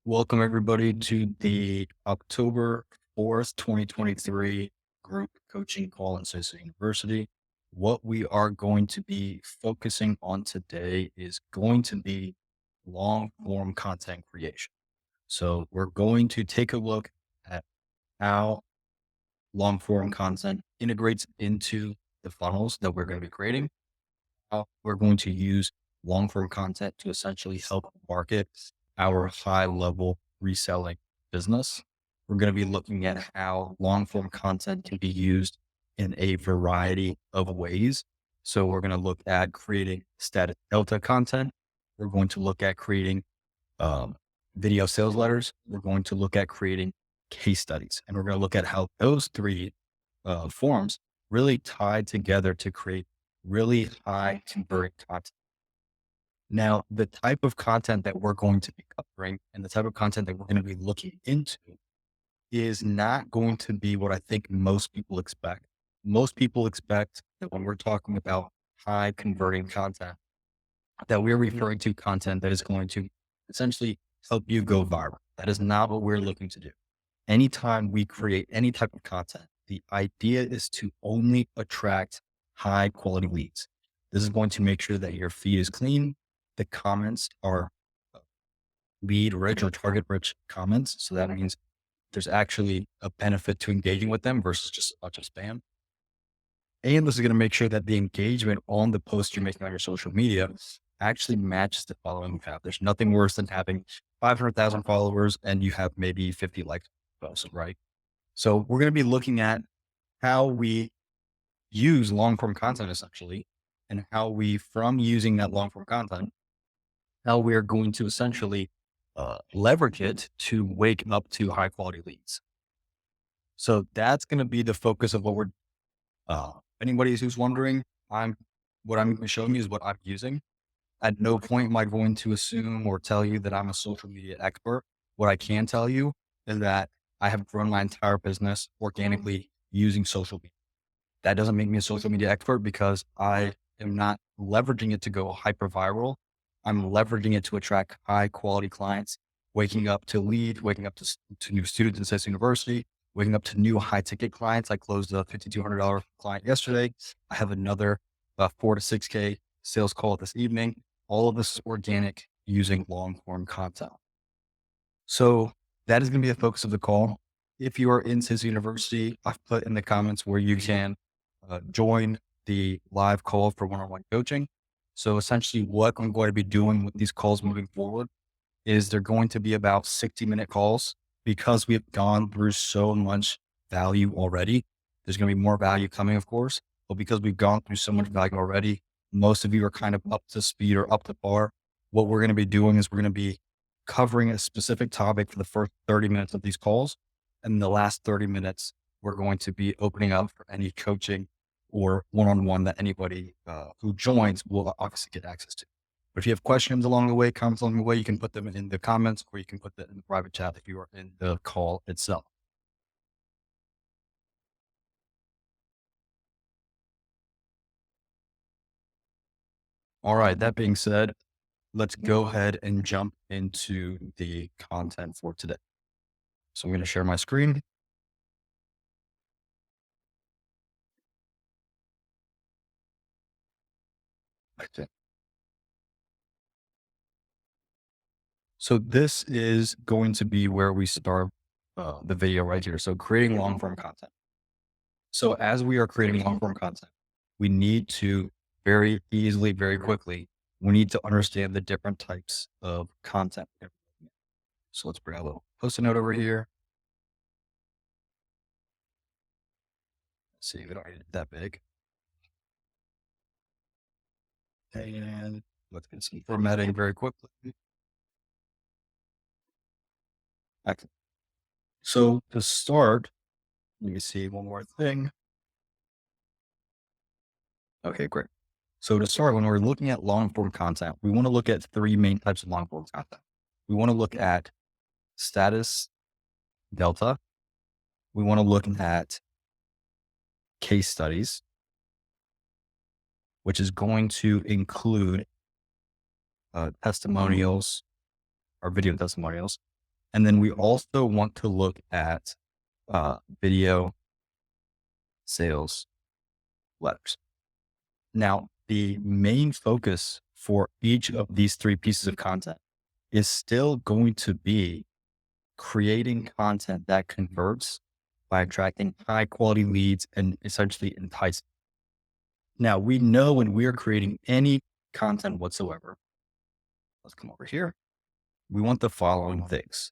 Welcome everybody to the October 4th, 2023 group coaching call in SASO University. What we are going to be focusing on today is going to be long form content creation. So we're going to take a look at how long form content integrates into the funnels that we're going to be creating. How we're going to use long form content to essentially help market our high level reselling business. We're going to be looking at how long form content can be used in a variety of ways. So we're going to look at creating status delta content. We're going to look at creating um, video sales letters. We're going to look at creating case studies, and we're going to look at how those three forms really tie together to create really high converting content. Now, the type of content that we're going to be covering and the type of content that we're going to be looking into is not going to be what I think most people expect. Most people expect that when we're talking about high converting content, that we're referring to content that is going to essentially help you go viral. That is not what we're looking to do. Anytime we create any type of content, the idea is to only attract high quality leads. This is going to make sure that your feed is clean. The comments are lead rich or target rich comments. So that means there's actually a benefit to engaging with them versus just a bunch of spam. And this is going to make sure that the engagement on the post you're making on your social media actually matches the following you have. There's nothing worse than having 500,000 followers and you have maybe 50 likes on the post, right? So we're going to be looking at how we use long form content essentially, and how we, from using that long form content, how we're going to essentially leverage it to wake up to high quality leads. So that's going to be the focus of what we're, anybody who's wondering, what I'm going to show you is what I'm using. At no point am I going to assume or tell you that I'm a social media expert. What I can tell you is that I have grown my entire business organically using social media. That doesn't make me a social media expert because I am not leveraging it to go hyper viral. I'm leveraging it to attract high quality clients, waking up to lead, waking up to new students at SASO University, waking up to new high ticket clients. I closed a $5,200 client yesterday. I have another 4 to 6K sales call this evening. All of this is organic using long form content. So that is going to be the focus of the call. If you are in SASO University, I've put in the comments where you can join the live call for one-on-one coaching. So essentially what I'm going to be doing with these calls moving forward is they're going to be about 60-minute calls because we've gone through so much value already. There's going to be more value coming, of course, but because we've gone through so much value already, most of you are kind of up to speed or up to par. What we're going to be doing is we're going to be covering a specific topic for the first 30 minutes of these calls. And the last 30 minutes, we're going to be opening up for any coaching or one-on-one that anybody who joins will obviously get access to. But if you have questions along the way, comments along the way, you can put them in the comments or you can put that in the private chat if you are in the call itself. All right. That being said, let's go ahead and jump into the content for today. So I'm going to share my screen. Okay. So this is going to be where we start the video right here. So creating long form content. So as we are creating long form content, we need to very easily, very quickly, we need to understand the different types of content. So let's bring a little post-it note over here. Let's see, we don't need it that big. And let's get some formatting very quickly. Excellent. So to start, let me see one more thing. Okay, great. So to start, when we're looking at long form content, we want to look at three main types of long form content. We want to look at status delta. We want to look at case studies, which is going to include testimonials or video testimonials. And then we also want to look at video sales letters. Now, the main focus for each of these three pieces of content is still going to be creating content that converts by attracting high quality leads and essentially enticing. Now, we know when we're creating any content whatsoever, let's come over here. We want the following things.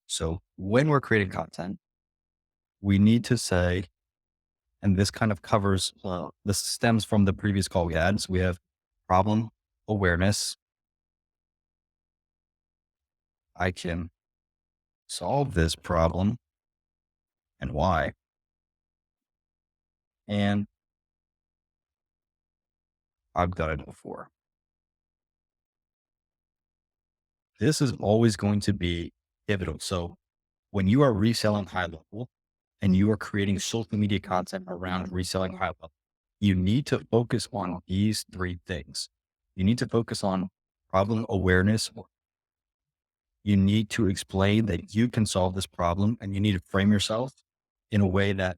So when we're creating content, we need to say, and this kind of covers, this stems from the previous call we had. So we have problem awareness. I can solve this problem and why. And I've done it before. This is always going to be pivotal. So when you are reselling high level and you are creating social media content around reselling high level, you need to focus on these three things. You need to focus on problem awareness. You need to explain that you can solve this problem, and you need to frame yourself in a way that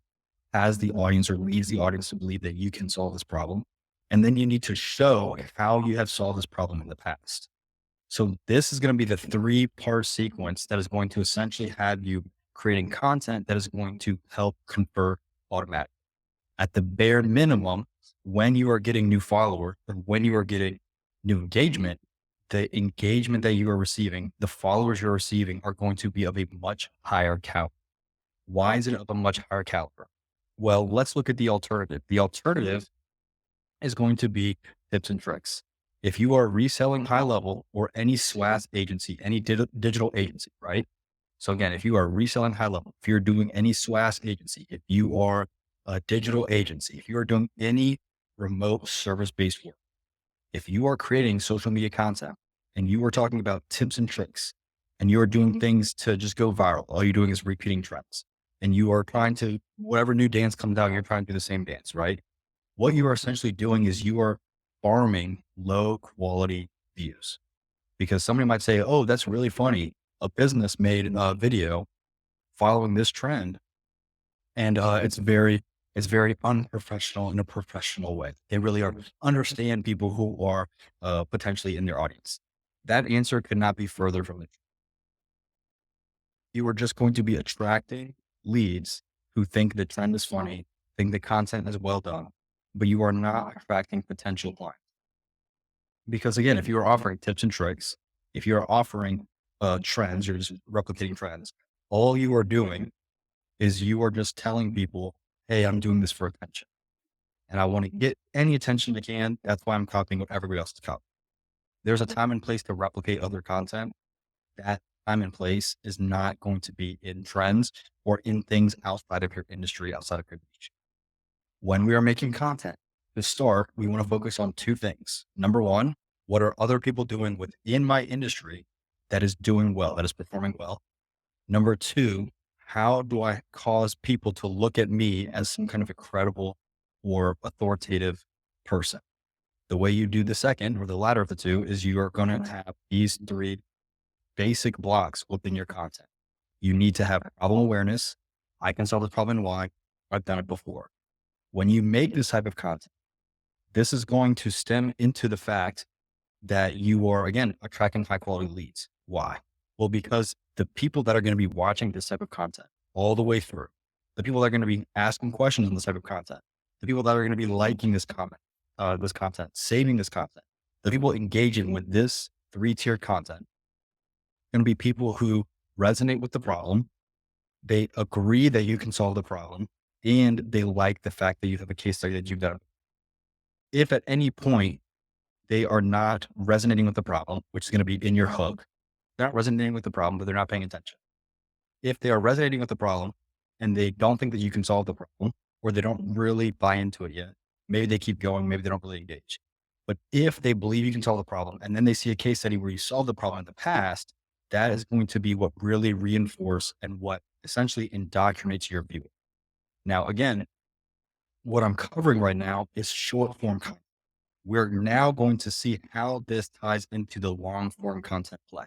has the audience or leads the audience to believe that you can solve this problem. And then you need to show how you have solved this problem in the past. So this is going to be the 3-part sequence that is going to essentially have you creating content that is going to help convert automatically. At the bare minimum, when you are getting new followers or when you are getting new engagement, the engagement that you are receiving, the followers you're receiving are going to be of a much higher caliber. Why is it of a much higher caliber? Well, let's look at the alternative. The alternative is going to be tips and tricks. If you are reselling high level or any SWAS agency, any digital agency, right? So again, if you are reselling high level, if you're doing any SWAS agency, if you are a digital agency, if you are doing any remote service-based work, if you are creating social media content and you are talking about tips and tricks and you are doing things to just go viral, all you're doing is repeating trends and you are trying to, whatever new dance comes out, you're trying to do the same dance, right? What you are essentially doing is you are farming low quality views because somebody might say, oh, that's really funny. A business made a video following this trend and it's very unprofessional in a professional way. They really are understand people who are potentially in their audience. That answer could not be further from it. You are just going to be attracting leads who think the trend is funny, think the content is well done, but you are not attracting potential clients. Because again, if you are offering tips and tricks, if you're offering trends, you're just replicating trends, all you are doing is you are just telling people, hey, I'm doing this for attention. And I want to get any attention I can. That's why I'm copying what everybody else is copying. There's a time and place to replicate other content. That time and place is not going to be in trends or in things outside of your industry, outside of your niche. When we are making content to start, we want to focus on two things. Number one, what are other people doing within my industry that is doing well, that is performing well? Number two, how do I cause people to look at me as some kind of a credible or authoritative person? The way you do the second or the latter of the two is you are going to have these three basic blocks within your content. You need to have problem awareness. I can solve this problem and why. I've done it before. When you make this type of content, this is going to stem into the fact that you are, again, attracting high quality leads. Why? Well, because the people that are going to be watching this type of content all the way through, the people that are going to be asking questions on this type of content, the people that are going to be liking this content, saving this content, the people engaging with this 3-tiered content, going to be people who resonate with the problem. They agree that you can solve the problem and they like the fact that you have a case study that you've done. If at any point they are not resonating with the problem, which is going to be in your hook, they're not resonating with the problem, but they're not paying attention. If they are resonating with the problem and they don't think that you can solve the problem, or they don't really buy into it yet, maybe they keep going, maybe they don't really engage. But if they believe you can solve the problem and then they see a case study where you solved the problem in the past, that is going to be what really reinforce and what essentially indoctrinates your viewer. Now, again, what I'm covering right now is short form content. We're now going to see how this ties into the long form content play.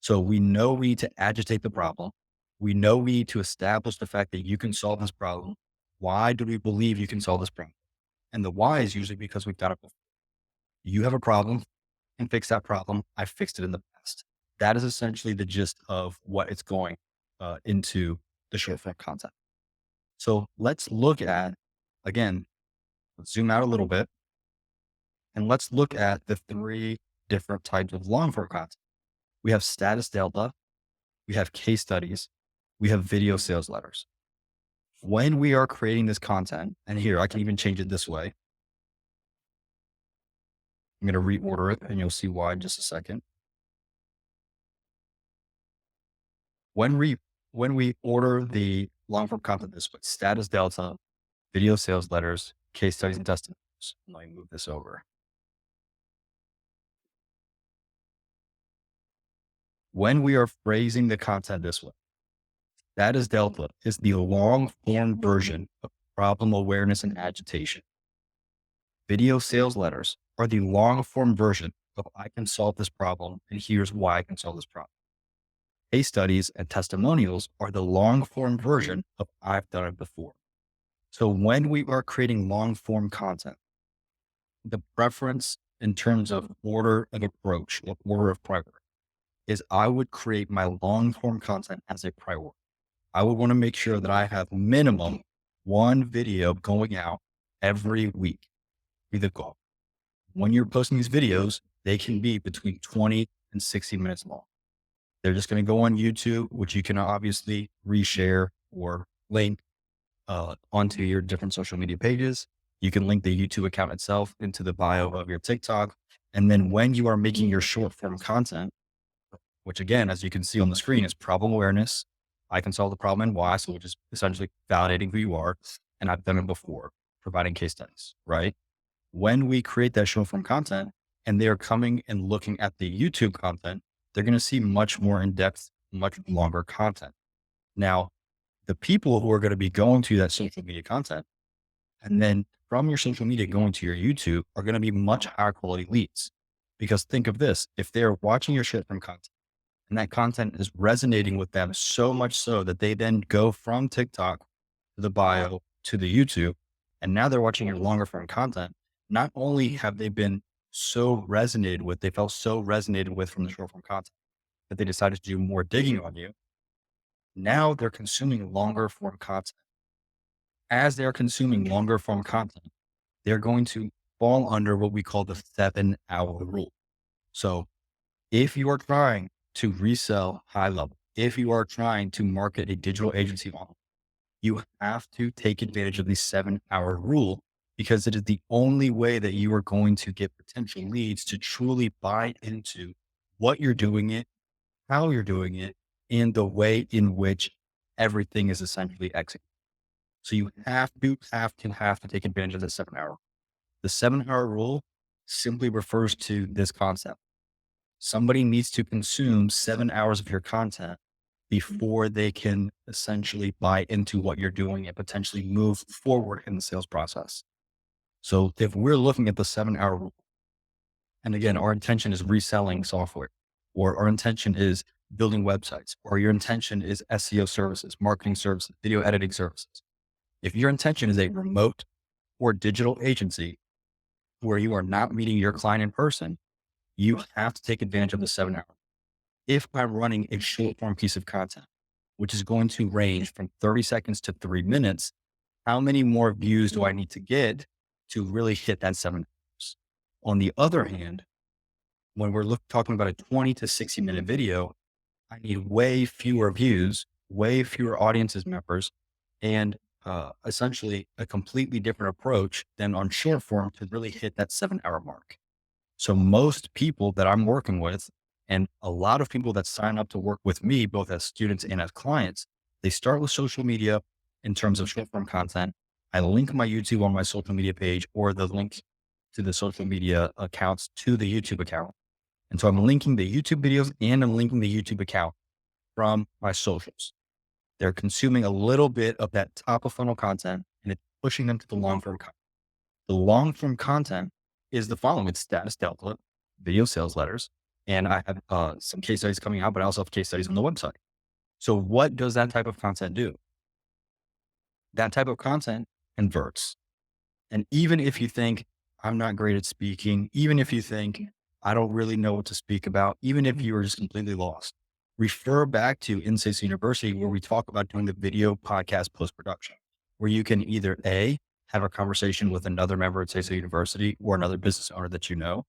So we know we need to agitate the problem. We know we need to establish the fact that you can solve this problem. Why do we believe you can solve this problem? And the why is usually because we've done it before. You have a problem and fix that problem. I fixed it in the past. That is essentially the gist of what it's going into the short form content. So let's look at, again, let's zoom out a little bit and let's look at the three different types of long form content. We have status delta, we have case studies, we have video sales letters. When we are creating this content, and here I can even change it this way. I'm going to reorder it and you'll see why in just a second. When we order the long form content this way, status delta, video sales letters, case studies, and testimonials. Let me move this over. When we are phrasing the content this way, status delta is the long form version of problem awareness and agitation. Video sales letters are the long form version of I can solve this problem and here's why I can solve this problem. Case studies and testimonials are the long form version of I've done it before. So when we are creating long form content, the preference in terms of order of approach or order of priority is I would create my long form content as a priority. I would want to make sure that I have minimum one video going out every week. Be the goal. When you're posting these videos, they can be between 20 and 60 minutes long. They're just going to go on YouTube, which you can obviously reshare or link onto your different social media pages. You can link the YouTube account itself into the bio of your TikTok. And then when you are making your short form content, which again, as you can see on the screen, is problem awareness. I can solve the problem and why. So which is essentially validating who you are. And I've done it before, providing case studies, right? When we create that short form content and they're coming and looking at the YouTube content, they're going to see much more in depth, much longer content. Now, the people who are going to be going to that social media content and then from your social media going to your YouTube are going to be much higher quality leads. Because think of this, if they're watching your short form content and that content is resonating with them so much so that they then go from TikTok to the bio to the YouTube, and now they're watching your longer form content, not only have they been so resonated with, they felt so resonated with from the short form content that they decided to do more digging on you. Now they're consuming longer form content. As they're consuming longer form content, they're going to fall under what we call the 7-hour rule. So if you are trying to resell high level, if you are trying to market a digital agency model, you have to take advantage of the 7-hour rule because it is the only way that you are going to get potential leads to truly buy into what you're doing it, how you're doing it, and the way in which everything is essentially executed. So you have to take advantage of the 7-hour. The 7-hour rule simply refers to this concept. Somebody needs to consume 7 hours of your content before they can essentially buy into what you're doing and potentially move forward in the sales process. So if we're looking at the 7-hour rule, and again, our intention is reselling software, or our intention is building websites, or your intention is SEO services, marketing services, video editing services. If your intention is a remote or digital agency where you are not meeting your client in person, you have to take advantage of the 7 hour. If I'm running a short form piece of content, which is going to range from 30 seconds to 3 minutes, how many more views do I need to get to really hit that 7 hours? On the other hand, when we're talking about a 20 to 60 minute video, I need way fewer views, way fewer audiences members, and essentially a completely different approach than on short form to really hit that 7-hour mark. So most people that I'm working with, and a lot of people that sign up to work with me, both as students and as clients, they start with social media in terms of short form content. I link my YouTube on my social media page or the link to the social media accounts to the YouTube account. And so I'm linking the YouTube videos and I'm linking the YouTube account from my socials. They're consuming a little bit of that top of funnel content and it's pushing them to the long form content. The long form content is the following. It's status delta, video sales letters, And I have some case studies coming out, but I also have case studies on the website. So what does that type of content do? That type of content converts. And even if you think I'm not great at speaking, even if you think I don't really know what to speak about, even if you are just completely lost, refer back to SASO University where we talk about doing the video podcast post production, where you can either A, have a conversation with another member at SASO University or another business owner that you know.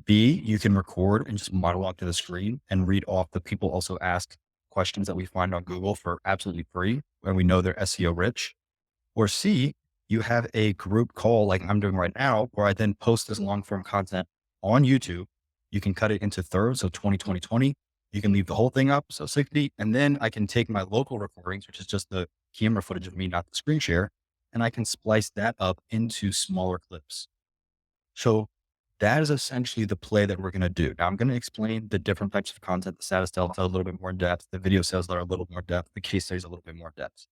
B, you can record and just monologue to the screen and read off the people also ask questions that we find on Google for absolutely free when we know they're SEO rich. Or C, you have a group call like I'm doing right now, where I then post this long form content on YouTube. You can cut it into thirds. So 20, 20, 20. You can leave the whole thing up. So 60. And then I can take my local recordings, which is just the camera footage of me, not the screen share. And I can splice that up into smaller clips. So that is essentially the play that we're going to do. Now I'm going to explain the different types of content. The status tells a little bit more in depth. The video sales are a little more depth. The case studies a little bit more depth.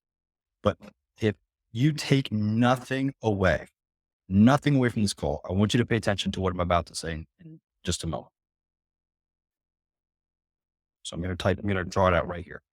But if you take nothing away from this call, I want you to pay attention to what I'm about to say in just a moment. So I'm going to draw it out right here.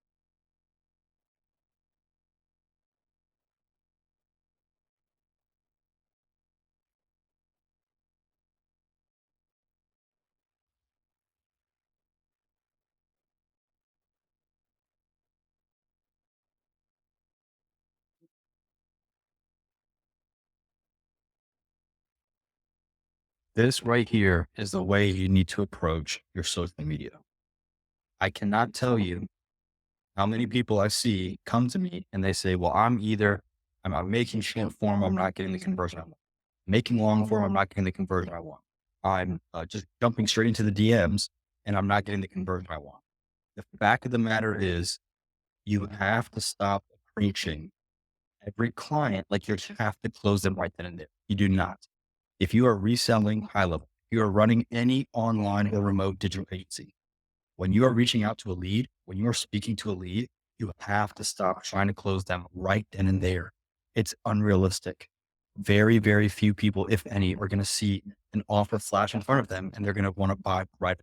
This right here is the way you need to approach your social media. I cannot tell you how many people I see come to me and they say, well, I'm making short form, I'm not getting the conversion I want. Making long form, I'm not getting the conversion I want. I'm just jumping straight into the DMs and I'm not getting the conversion I want. The fact of the matter is you have to stop preaching every client like you have to close them right then and there. You do not. If you are reselling high level, if you are running any online or remote digital agency, when you are reaching out to a lead, when you are speaking to a lead, you have to stop trying to close them right then and there. It's unrealistic. Very, very few people, if any, are going to see an offer flash in front of them and they're going to want to buy right.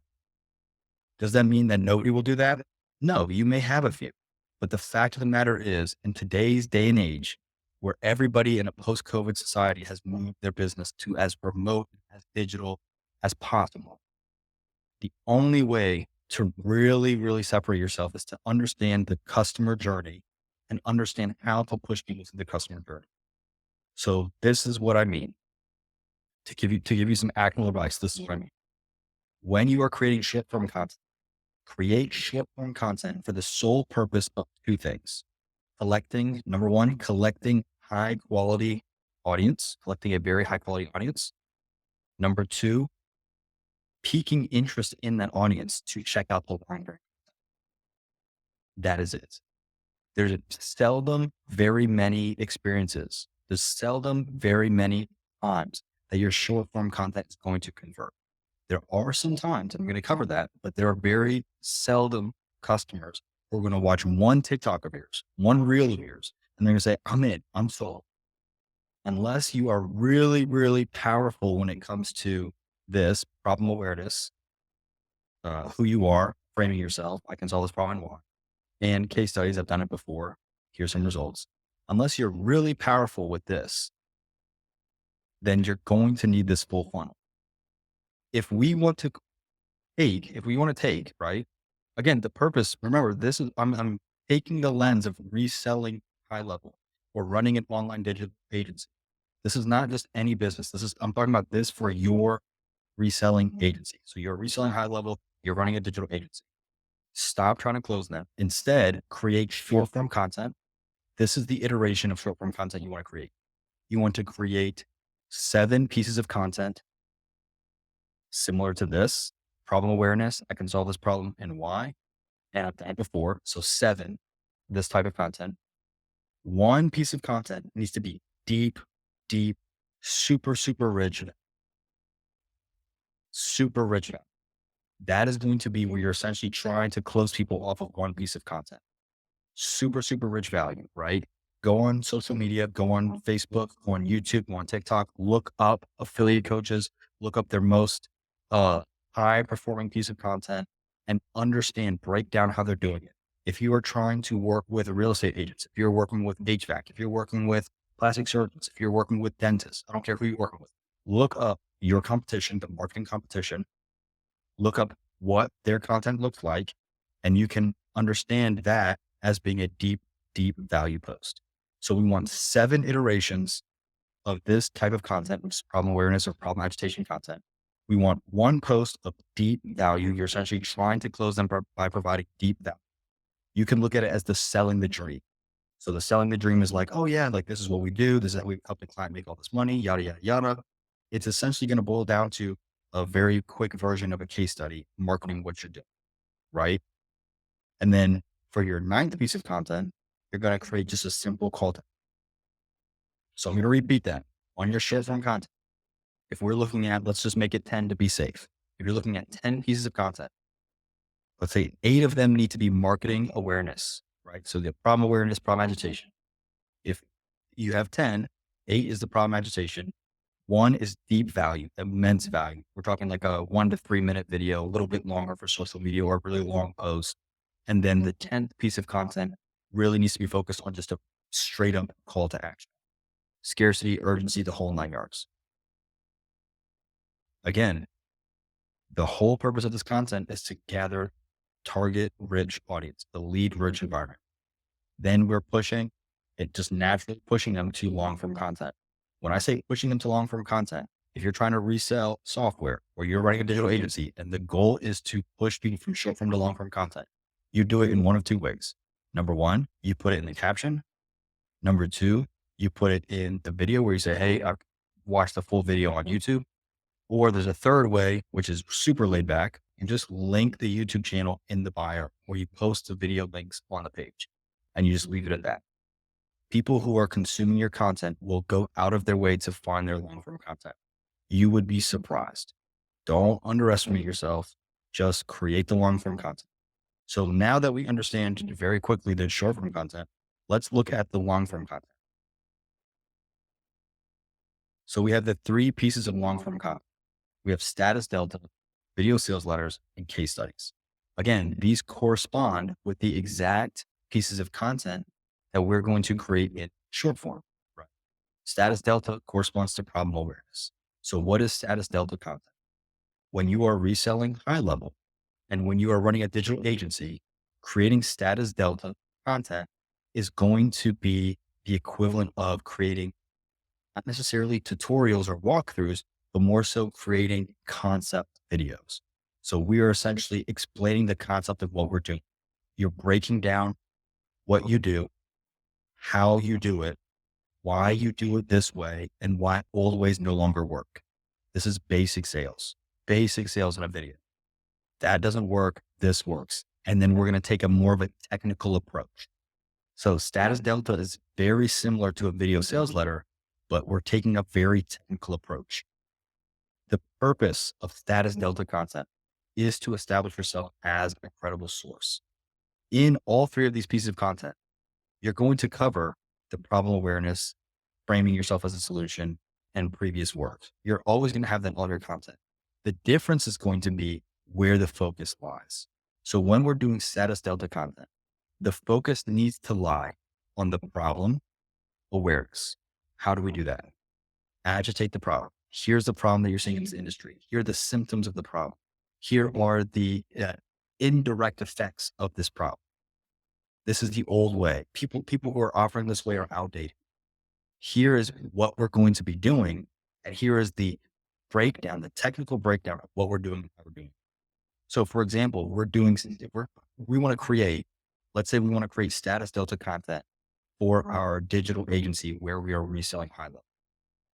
Does that mean that nobody will do that? No, you may have a few. But the fact of the matter is, in today's day and age, where everybody in a post COVID society has moved their business to as remote, as digital as possible, the only way to really, really separate yourself is to understand the customer journey and understand how to push people through the customer journey. So this is what I mean. To give you some actionable advice, this is what I mean. When you are creating short form content, create short form content for the sole purpose of two things. Number one, collecting high quality audience, collecting a very high quality audience. Number two, piquing interest in that audience to check out the longer. That is it. There's seldom very many experiences. There's seldom very many times that your short form content is going to convert. There are some times, and I'm going to cover that, but there are very seldom customers who are going to watch one TikTok of yours, one reel of yours, and they're going to say, I'm in, I'm sold. Unless you are really, really powerful when it comes to this problem awareness, who you are, framing yourself, I can solve this problem and why. And case studies, I've done it before. Here's some results. Unless you're really powerful with this, then you're going to need this full funnel. If we want to take, right? Again, the purpose, remember, this is, I'm taking the lens of reselling high level or running an online digital agency. This is not just any business. I'm talking about this for your reselling agency. So you're reselling high level, you're running a digital agency. Stop trying to close them. Instead, create short form content. This is the iteration of short form content you want to create. You want to create 7 pieces of content similar to this problem awareness. I can solve this problem and why. And I've done it before. So 7, this type of content. 1 piece of content needs to be deep, super, super rich. Super rich. That is going to be where you're essentially trying to close people off of 1 piece of content. Super, super rich value, right? Go on social media, go on Facebook, go on YouTube, go on TikTok, look up affiliate coaches, look up their most high performing piece of content and understand, break down how they're doing it. If you are trying to work with real estate agents, if you're working with HVAC, if you're working with plastic surgeons, if you're working with dentists, I don't care who you're working with, look up your competition, the marketing competition, look up what their content looks like, and you can understand that as being a deep, deep value post. So we want 7 iterations of this type of content, which is problem awareness or problem agitation content. We want 1 post of deep value. You're essentially trying to close them by providing deep value. You can look at it as the selling the dream. So the selling the dream is like, oh yeah, like this is what we do. This is how we help the client make all this money, yada, yada, yada. It's essentially going to boil down to a very quick version of a case study, marketing what you're doing, right? And then for your 9th piece of content, you're going to create just a simple call to. So I'm going to repeat that on your short form content. If we're looking at, let's just make it 10 to be safe. If you're looking at 10 pieces of content, let's say 8 of them need to be marketing awareness, right? So the problem awareness, problem agitation. If you have 10, 8 is the problem agitation. 1 is deep value, immense value. We're talking like a 1 to 3 minute video, a little bit longer for social media or a really long post. And then the 10th piece of content really needs to be focused on just a straight up call to action. Scarcity, urgency, the whole 9 yards. Again, the whole purpose of this content is to gather target rich audience, the lead rich environment. Then we're pushing it, just naturally pushing them to long form content. When I say pushing them to long form content, if you're trying to resell software or you're running a digital agency and the goal is to push people from short form to long form content, you do it in one of 2 ways. Number 1, you put it in the caption. Number 2, you put it in the video where you say, hey, I've watched the full video on YouTube. Or there's a third way, which is super laid back, and just link the YouTube channel in the bio where you post the video links on the page and you just leave it at that. People who are consuming your content will go out of their way to find their long form content. You would be surprised. Don't underestimate yourself. Just create the long form content. So now that we understand very quickly the short form content, let's look at the long form content. So we have the 3 pieces of long form content. We have status delta, video sales letters, and case studies. Again, these correspond with the exact pieces of content that we're going to create in short form. Right. Status delta corresponds to problem awareness. So what is status delta content? When you are reselling high level and when you are running a digital agency, creating status delta content is going to be the equivalent of creating not necessarily tutorials or walkthroughs, but more so creating concept videos. So we are essentially explaining the concept of what we're doing. You're breaking down what you do, how you do it, why you do it this way, and why old ways no longer work. This is basic sales in a video. That doesn't work. This works. And then we're going to take a more of a technical approach. So status delta is very similar to a video sales letter, but we're taking a very technical approach. The purpose of status delta content is to establish yourself as a credible source. In all 3 of these pieces of content, you're going to cover the problem awareness, framing yourself as a solution, and previous work. You're always going to have that in all your content. The difference is going to be where the focus lies. So when we're doing status delta content, the focus needs to lie on the problem awareness. How do we do that? Agitate the problem. Here's the problem that you're seeing in this industry. Here are the symptoms of the problem. Here are the indirect effects of this problem. This is the old way. People who are offering this way are outdated. Here is what we're going to be doing. And here is the breakdown, the technical breakdown of what we're doing and how we're doing. So for example, we want to create, let's say we want to create status delta content for our digital agency where we are reselling high level.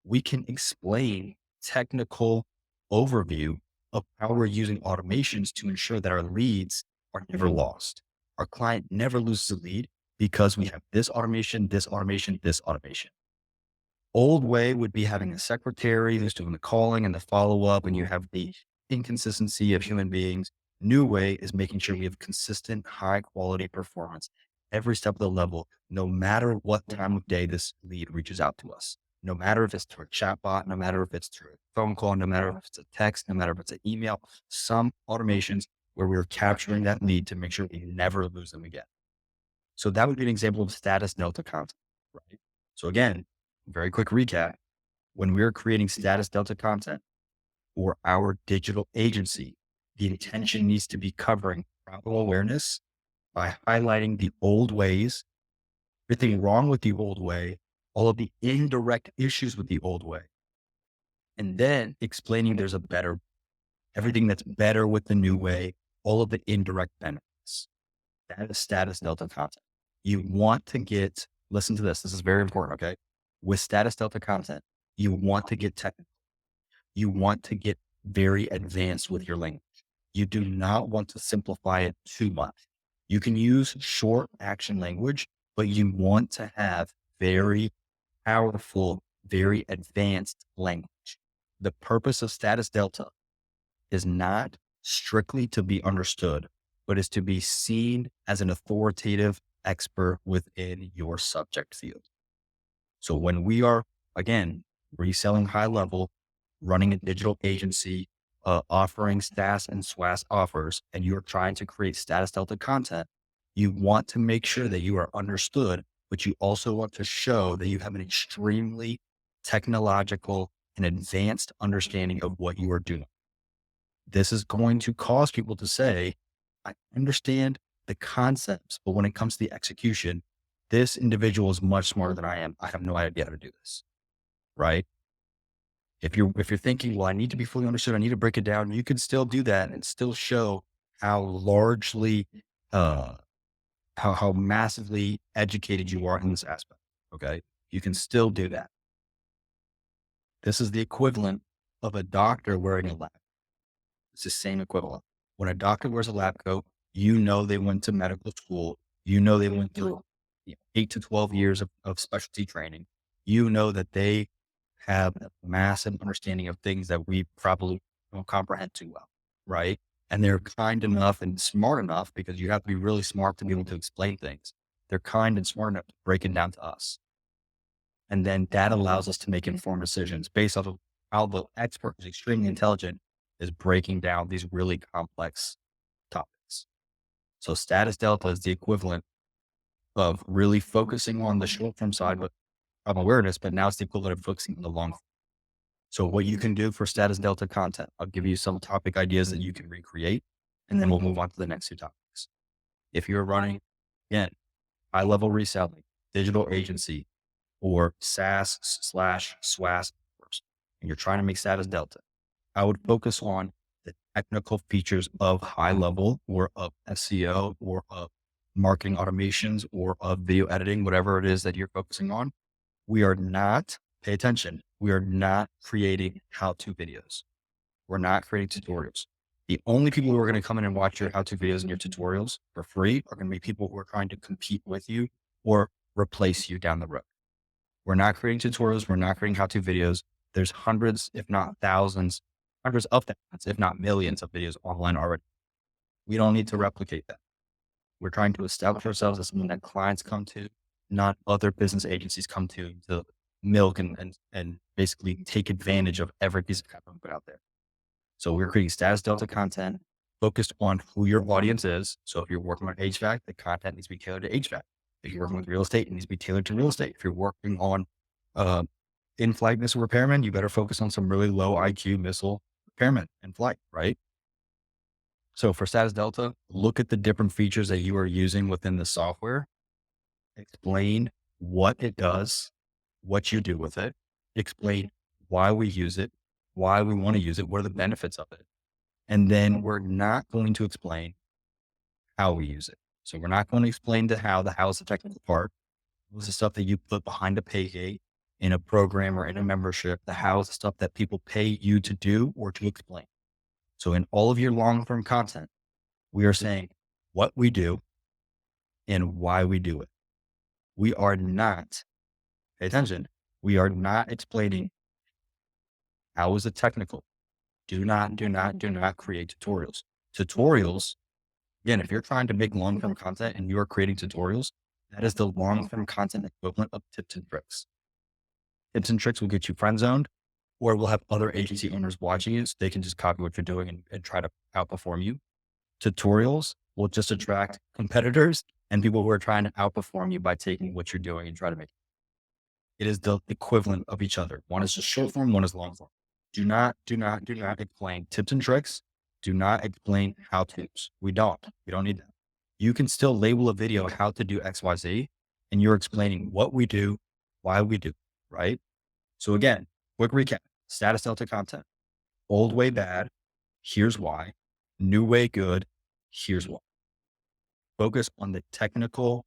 We can explain technical overview of how we're using automations to ensure that our leads are never lost. Our client never loses a lead because we have this automation, this automation, this automation. Old way would be having a secretary who's doing the calling and the follow-up, and you have the inconsistency of human beings. New way is making sure we have consistent, high quality performance every step of the level, no matter what time of day this lead reaches out to us. no matter if it's through a chatbot, no matter if it's through a phone call, no matter if it's a text, no matter if it's an email, some automations where we're capturing that lead to make sure we never lose them again. So that would be an example of status delta content, right? So again, very quick recap. When we're creating status delta content for our digital agency, the intention needs to be covering problem awareness by highlighting the old ways, everything wrong with the old way, all of the indirect issues with the old way, and then explaining there's a better, everything that's better with the new way, all of the indirect benefits. That is status delta content. You want to get, listen to this. This is very important. Okay. With status delta content, you want to get technical. You want to get very advanced with your language. You do not want to simplify it too much. You can use short action language, but you want to have very powerful, very advanced language. The purpose of status delta is not strictly to be understood, but is to be seen as an authoritative expert within your subject field. So when we are, again, reselling high level, running a digital agency, offering SaaS and SWAS offers, and you're trying to create status delta content, you want to make sure that you are understood, but you also want to show that you have an extremely technological and advanced understanding of what you are doing. This is going to cause people to say, I understand the concepts, but when it comes to the execution, this individual is much smarter than I am. I have no idea how to do this. Right. If you're thinking, well, I need to be fully understood, I need to break it down, you can still do that and still show how largely, uh, how massively educated you are in this aspect. Okay. You can still do that. This is the equivalent of a doctor wearing a lab. It's the same equivalent. When a doctor wears a lab coat, you know they went to medical school. You know they went through 8 to 12 years of specialty training. You know that they have a massive understanding of things that we probably don't comprehend too well, right? And they're kind enough and smart enough, because you have to be really smart to be able to explain things. They're kind and smart enough to break it down to us. And then that allows us to make informed decisions based off of how the expert who's extremely intelligent is breaking down these really complex topics. So status delta is the equivalent of really focusing on the short term side with awareness, but now it's the equivalent of focusing on the long term. So what you can do for status delta content, I'll give you some topic ideas that you can recreate, and then we'll move on to the next two topics. If you're running, again, high level reselling, digital agency, or SaaS/SWAS, and you're trying to make status delta, I would focus on the technical features of high level, or of SEO, or of marketing automations, or of video editing, whatever it is that you're focusing on. We are not, pay attention, we are not creating how-to videos. We're not creating tutorials. The only people who are going to come in and watch your how-to videos and your tutorials for free are going to be people who are trying to compete with you or replace you down the road. We're not creating tutorials. We're not creating how-to videos. There's hundreds, if not thousands, hundreds of thousands, if not millions of videos online already. We don't need to replicate that. We're trying to establish ourselves as something that clients come to, not other business agencies come to milk and basically take advantage of every piece of content we put out there. So we're creating status delta content focused on who your audience is. So if you're working on HVAC, the content needs to be tailored to HVAC. If you're working with real estate, it needs to be tailored to real estate. If you're working on in-flight missile repairmen, you better focus on some really low IQ missile repairmen in flight, right? So for status delta, look at the different features that you are using within the software, explain what it does, what you do with it, explain why we use it, why we want to use it, what are the benefits of it. And then we're not going to explain how we use it. So we're not going to explain the how is the technical part. It was the stuff that you put behind a pay gate in a program or in a membership. The how is the stuff that people pay you to do or to explain. So in all of your long-term content, we are saying what we do and why we do it. We are not, pay attention, we are not explaining how is it technical. Do not create tutorials. Tutorials, again, if you're trying to make long-term content and you are creating tutorials, that is the long-term content equivalent of tips and tricks. Tips and tricks will get you friend zoned, or we'll have other agency owners watching you so they can just copy what you're doing and try to outperform you. Tutorials will just attract competitors and people who are trying to outperform you by taking what you're doing and try to make it is the equivalent of each other. One is just short form, one is long form. Do not explain tips and tricks. Do not explain how to's. We don't. We don't need that. You can still label a video how to do XYZ, and you're explaining what we do, why we do, right? So again, quick recap, status delta content, old way bad. Here's why. New way good. Here's why. Focus on the technical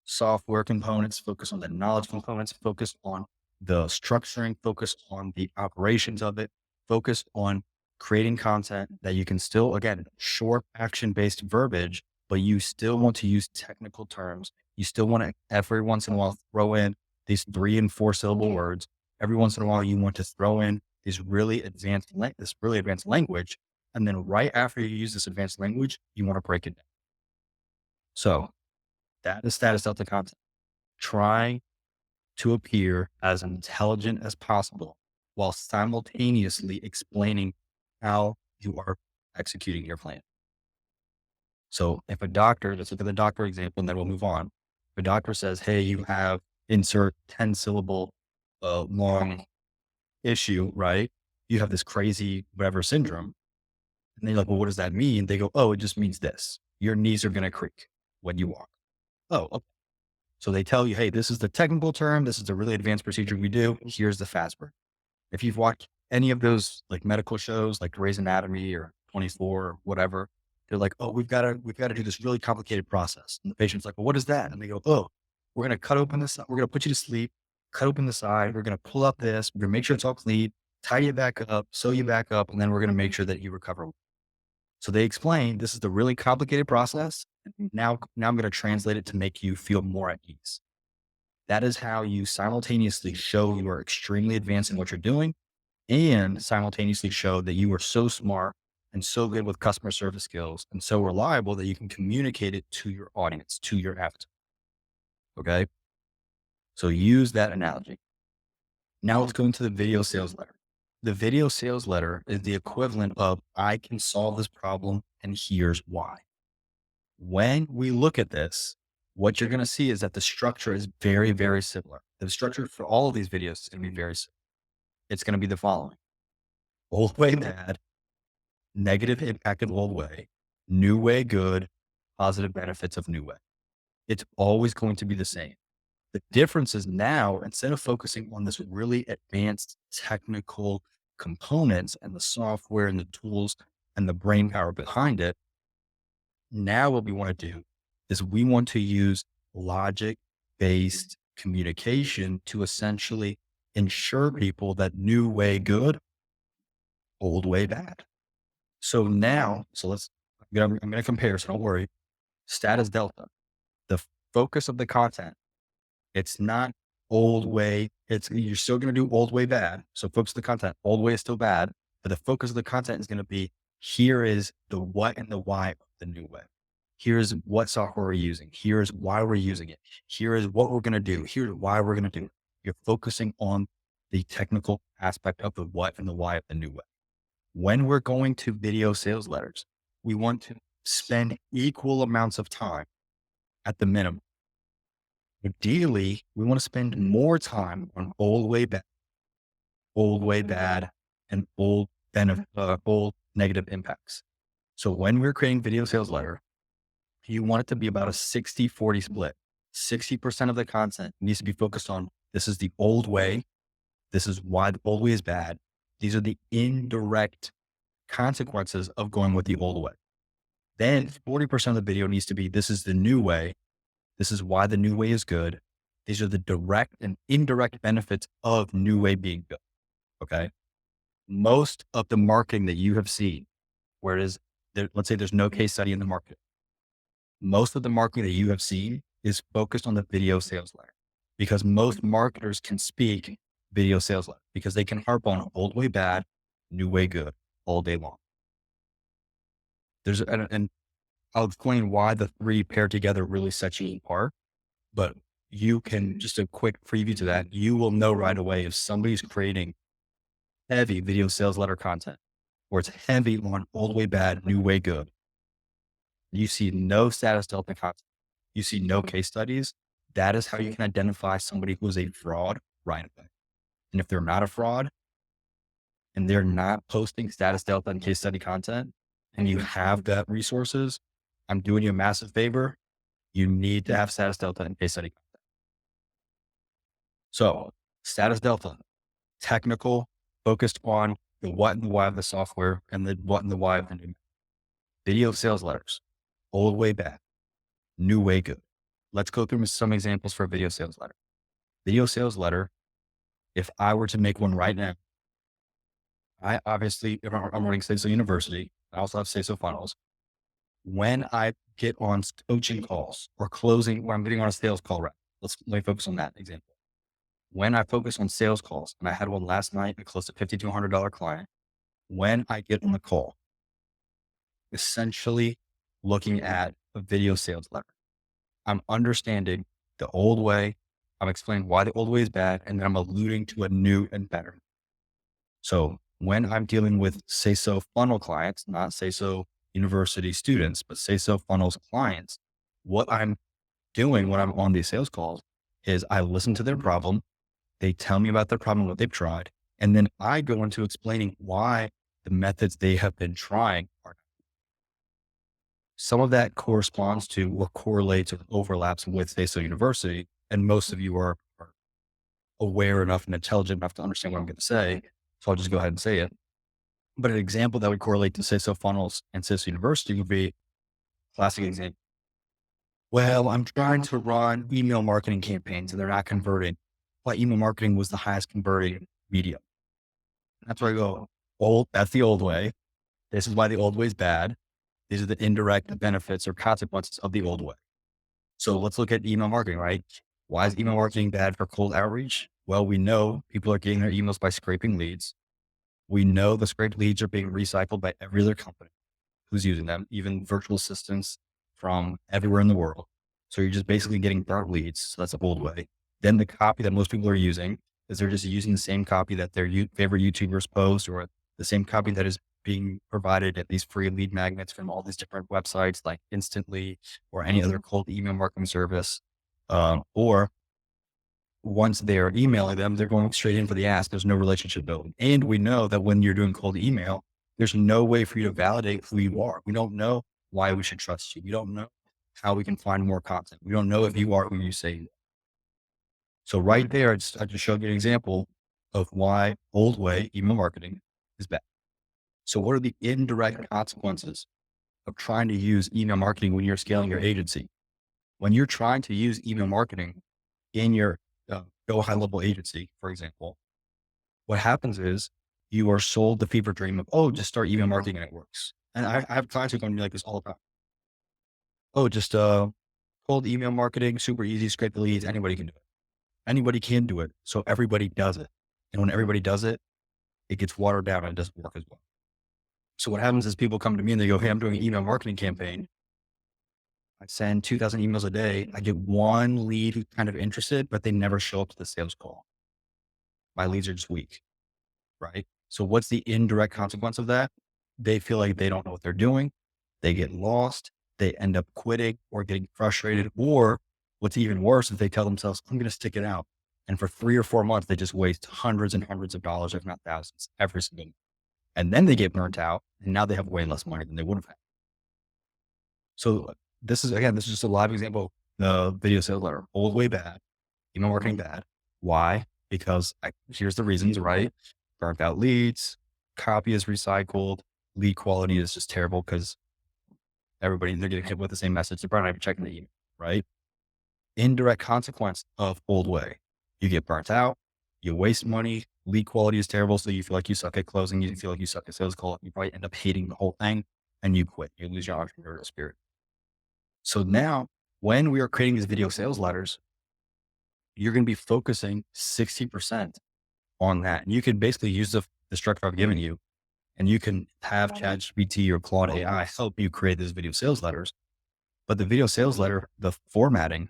software components, focus on the knowledge components, focus on the structuring, focus on the operations of it, focus on creating content that you can still, again, short action based verbiage, but you still want to use technical terms. You still want to every once in a while throw in these 3 and 4 syllable words. Every once in a while, you want to throw in these this really advanced language. And then right after you use this advanced language, you want to break it down. So that is status delta content. Try to appear as intelligent as possible while simultaneously explaining how you are executing your plan. So if a doctor, let's look at the doctor example and then we'll move on. If a doctor says, hey, you have insert 10 syllable long issue, right? You have this crazy whatever syndrome. And they're like, well, what does that mean? They go, oh, it just means this. Your knees are going to creak when you walk. Oh, okay. So they tell you, hey, this is the technical term. This is a really advanced procedure we do. Here's the fast version. If you've watched any of those like medical shows, like Grey's Anatomy or 24 or whatever, they're like, oh, we've got to do this really complicated process. And the patient's like, well, what is that? And they go, oh, we're going to cut open this. We're going to put you to sleep, cut open the side. We're going to pull up this. We're going to make sure it's all clean, tie you back up, sew you back up. And then we're going to make sure that you recover. So they explain, this is the really complicated process. Now I'm going to translate it to make you feel more at ease. That is how you simultaneously show you are extremely advanced in what you're doing and simultaneously show that you are so smart and so good with customer service skills and so reliable that you can communicate it to your audience, to your avatar. Okay. So use that analogy. Now let's go into the video sales letter. The video sales letter is the equivalent of I can solve this problem and here's why. When we look at this, what you're going to see is that the structure is very, very similar. The structure for all of these videos is going to be very similar. It's going to be the following: old way bad, negative impact of old way, new way good, positive benefits of new way. It's always going to be the same. The difference is now, instead of focusing on this really advanced technical components and the software and the tools and the brain power behind it, now what we want to do is we want to use logic-based communication to essentially ensure people that new way good, old way bad. So now, I'm going to compare, so don't worry. Status delta, the focus of the content, it's not old way. You're still going to do old way bad. So focus on the content. Old way is still bad, but the focus of the content is going to be, here is the what and the why of the new way. Here's what software we're using. Here's why we're using it. Here is what we're going to do. Here's why we're going to do it. You're focusing on the technical aspect of the what and the why of the new way. When we're going to video sales letters, we want to spend equal amounts of time at the minimum. Ideally, we want to spend more time on old way bad, and old negative impacts. So when we're creating video sales letter, you want it to be about a 60-40 split. 60% of the content needs to be focused on, this is the old way. This is why the old way is bad. These are the indirect consequences of going with the old way. Then 40% of the video needs to be, this is the new way. This is why the new way is good. These are the direct and indirect benefits of new way being good. Okay. Most of the marketing that you have seen, where it is, let's say there's no case study in the market. Most of the marketing that you have seen is focused on the video sales letter, because most marketers can speak video sales letter because they can harp on old way bad, new way good all day long. And I'll explain why the 3 paired together really sets you apart, but you can just a quick preview to that. You will know right away if somebody's creating heavy video sales letter content or it's heavy on old way bad, new way good. You see no status delta content. You see no case studies. That is how you can identify somebody who is a fraud right away. And if they're not a fraud and they're not posting status delta and case study content and you have that resources, I'm doing you a massive favor. You need to have status delta and case study content. So status delta, technical, focused on the what and the why of the software and the what and the why of the new video sales letters, old way bad, new way good. Let's go through some examples for a video sales letter. Video sales letter, if I were to make one right now, I obviously, if I'm running SASO University, I also have SASO funnels. When I get on coaching calls or closing, when I'm getting on a sales call, right? Let me focus on that example. When I focus on sales calls, and I had one last night, I closed a $5,200 client. When I get on the call, essentially looking at a video sales letter, I'm understanding the old way. I'm explaining why the old way is bad, and then I'm alluding to a new and better. So when I'm dealing with SASO funnel clients, not SASO University students, but SASO funnels clients, what I'm doing when I'm on these sales calls is I listen to their problem. They tell me about their problem, what they've tried, and then I go into explaining why the methods they have been trying are. Some of that corresponds to or correlates or overlaps with SASO University, and most of you are aware enough and intelligent enough to understand what I'm going to say. So I'll just go ahead and say it. But an example that would correlate to SASO funnels and SASO University would be classic example. Well, I'm trying to run email marketing campaigns and they're not converting. But email marketing was the highest converting medium. That's where I go, that's the old way. This is why the old way is bad. These are the indirect benefits or consequences of the old way. So let's look at email marketing, right? Why is email marketing bad for cold outreach? Well, we know people are getting their emails by scraping leads. We know the scraped leads are being recycled by every other company who's using them, even virtual assistants from everywhere in the world. So you're just basically getting burnt leads. So that's the old way. Then the copy that most people are using is they're just using the same copy that their favorite YouTubers post or the same copy that is being provided at these free lead magnets from all these different websites like Instantly or any other cold email marketing service. Or once they're emailing them, they're going straight in for the ask. There's no relationship building. And we know that when you're doing cold email, there's no way for you to validate who you are. We don't know why we should trust you. We don't know how we can find more content. We don't know if you are who you say you are. So right there, I just showed you an example of why old way email marketing is bad. So what are the indirect consequences of trying to use email marketing when you're scaling your agency? When you're trying to use email marketing in your go high level agency, for example, what happens is you are sold the fever dream of, oh, just start email marketing and it works. And I have clients who come to me like this all the time. Oh, just cold email marketing, super easy, scrape the leads. Anybody can do it. Anybody can do it. So everybody does it. And when everybody does it, it gets watered down and it doesn't work as well. So what happens is people come to me and they go, hey, I'm doing an email marketing campaign. I send 2,000 emails a day. I get one lead who's kind of interested, but they never show up to the sales call. My leads are just weak, right? So what's the indirect consequence of that? They feel like they don't know what they're doing. They get lost. They end up quitting or getting frustrated. Or what's even worse is they tell themselves, I'm going to stick it out. And for 3 or 4 months, they just waste hundreds and hundreds of dollars, if not thousands, every single month. And then they get burnt out. And now they have way less money than they would have had. So this is just a live example. The video sales letter, old way bad, email marketing bad. Why? Because here's the reasons, right? Burnt out leads, copy is recycled, lead quality is just terrible because they're getting hit with the same message. They're probably not even checking the email, right? Indirect consequence of old way. You get burnt out, you waste money, lead quality is terrible. So you feel like you suck at closing, you feel like you suck at sales call, you probably end up hating the whole thing and you quit. You lose your entrepreneurial spirit. So now when we are creating these video sales letters, you're going to be focusing 60% on that. And you can basically use the structure I've given you and you can have ChatGPT or Claude AI help you create these video sales letters. But the video sales letter, the formatting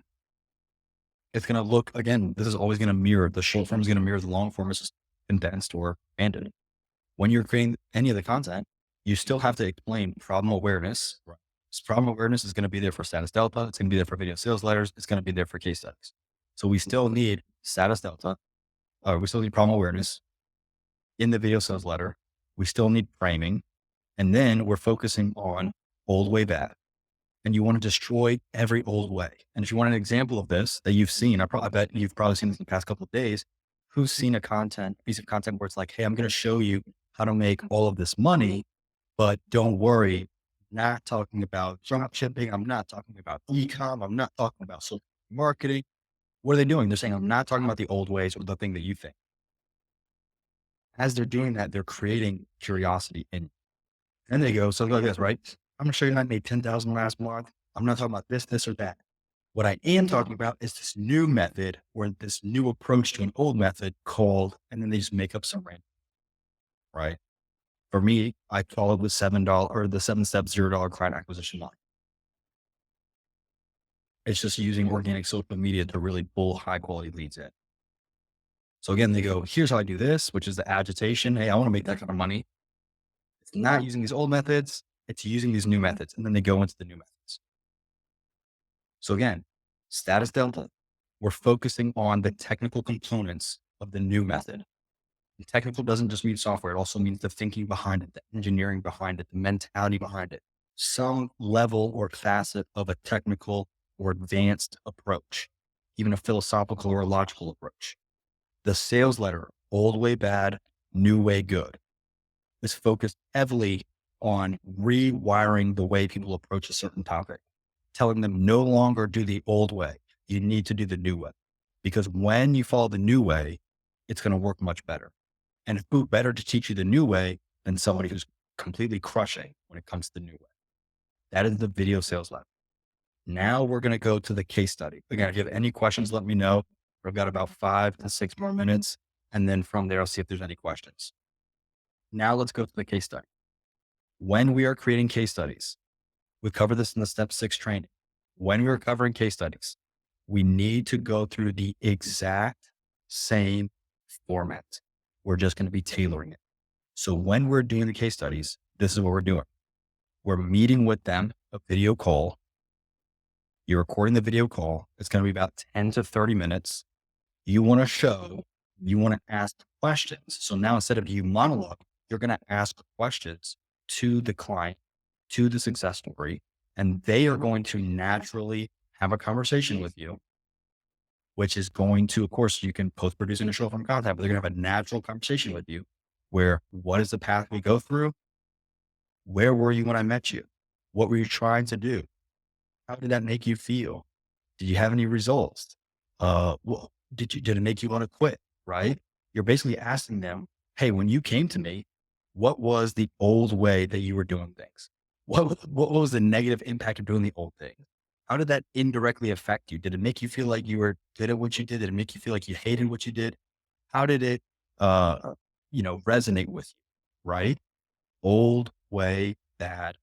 It's going to look, again, this is always going to mirror, the short form is going to mirror the long form is just condensed or expanded. When you're creating any of the content, you still have to explain problem awareness. Right. This problem awareness is going to be there for status delta. It's going to be there for video sales letters. It's going to be there for case studies. So we still need status delta. We still need problem awareness in the video sales letter. We still need framing. And then we're focusing on old way bad. And you want to destroy every old way. And if you want an example of this that you've seen, I bet you've probably seen this in the past couple of days. Who's seen a piece of content where it's like, hey, I'm going to show you how to make all of this money, but don't worry, I'm not talking about drop shipping. I'm not talking about e-com. I'm not talking about social marketing. What are they doing? They're saying, I'm not talking about the old ways or the thing that you think. As they're doing that, they're creating curiosity in you. And they go, so like this, right? I'm going to show you how I made 10,000 last month. I'm not talking about this, or that. What I am talking about is this new method or this new approach to an old method called, and then they just make up some random, right? For me, I call it the $7 or the 7-step $0 client acquisition model. It's just using organic social media to really pull high quality leads in. So again, they go, here's how I do this, which is the agitation. Hey, I want to make that kind of money. It's not using these old methods. It's using these new methods. And then they go into the new methods. So again, status delta, we're focusing on the technical components of the new method. And technical doesn't just mean software. It also means the thinking behind it, the engineering behind it, the mentality behind it, some level or facet of a technical or advanced approach, even a philosophical or a logical approach. The sales letter, old way bad, new way good, is focused heavily on rewiring the way people approach a certain topic, telling them no longer do the old way. You need to do the new way, because when you follow the new way, it's going to work much better. And who better to teach you the new way than somebody who's completely crushing when it comes to the new way? That is the video sales letter. Now we're going to go to the case study. Again, if you have any questions, let me know. I've got about 5 to 6 more minutes. And then from there, I'll see if there's any questions. Now let's go to the case study. When we are creating case studies, we cover this in the step 6 training. When we are covering case studies, we need to go through the exact same format. We're just going to be tailoring it. So when we're doing the case studies, this is what we're doing. We're meeting with them, a video call. You're recording the video call. It's going to be about 10 to 30 minutes. You want to show, you want to ask questions. So now instead of you monologue, you're going to ask questions to the client, to the success story, and they are going to naturally have a conversation with you, which is going to, of course, you can post-produce and short form content, but they're going to have a natural conversation with you where, what is the path we go through? Where were you when I met you? What were you trying to do? How did that make you feel? Did you have any results? Well, did it make you want to quit? Right? You're basically asking them, hey, when you came to me, what was the old way that you were doing things? What was the negative impact of doing the old thing? How did that indirectly affect you? Did it make you feel like you were good at what you did? Did it make you feel like you hated what you did? How did it, resonate with you? Right? Old way bad,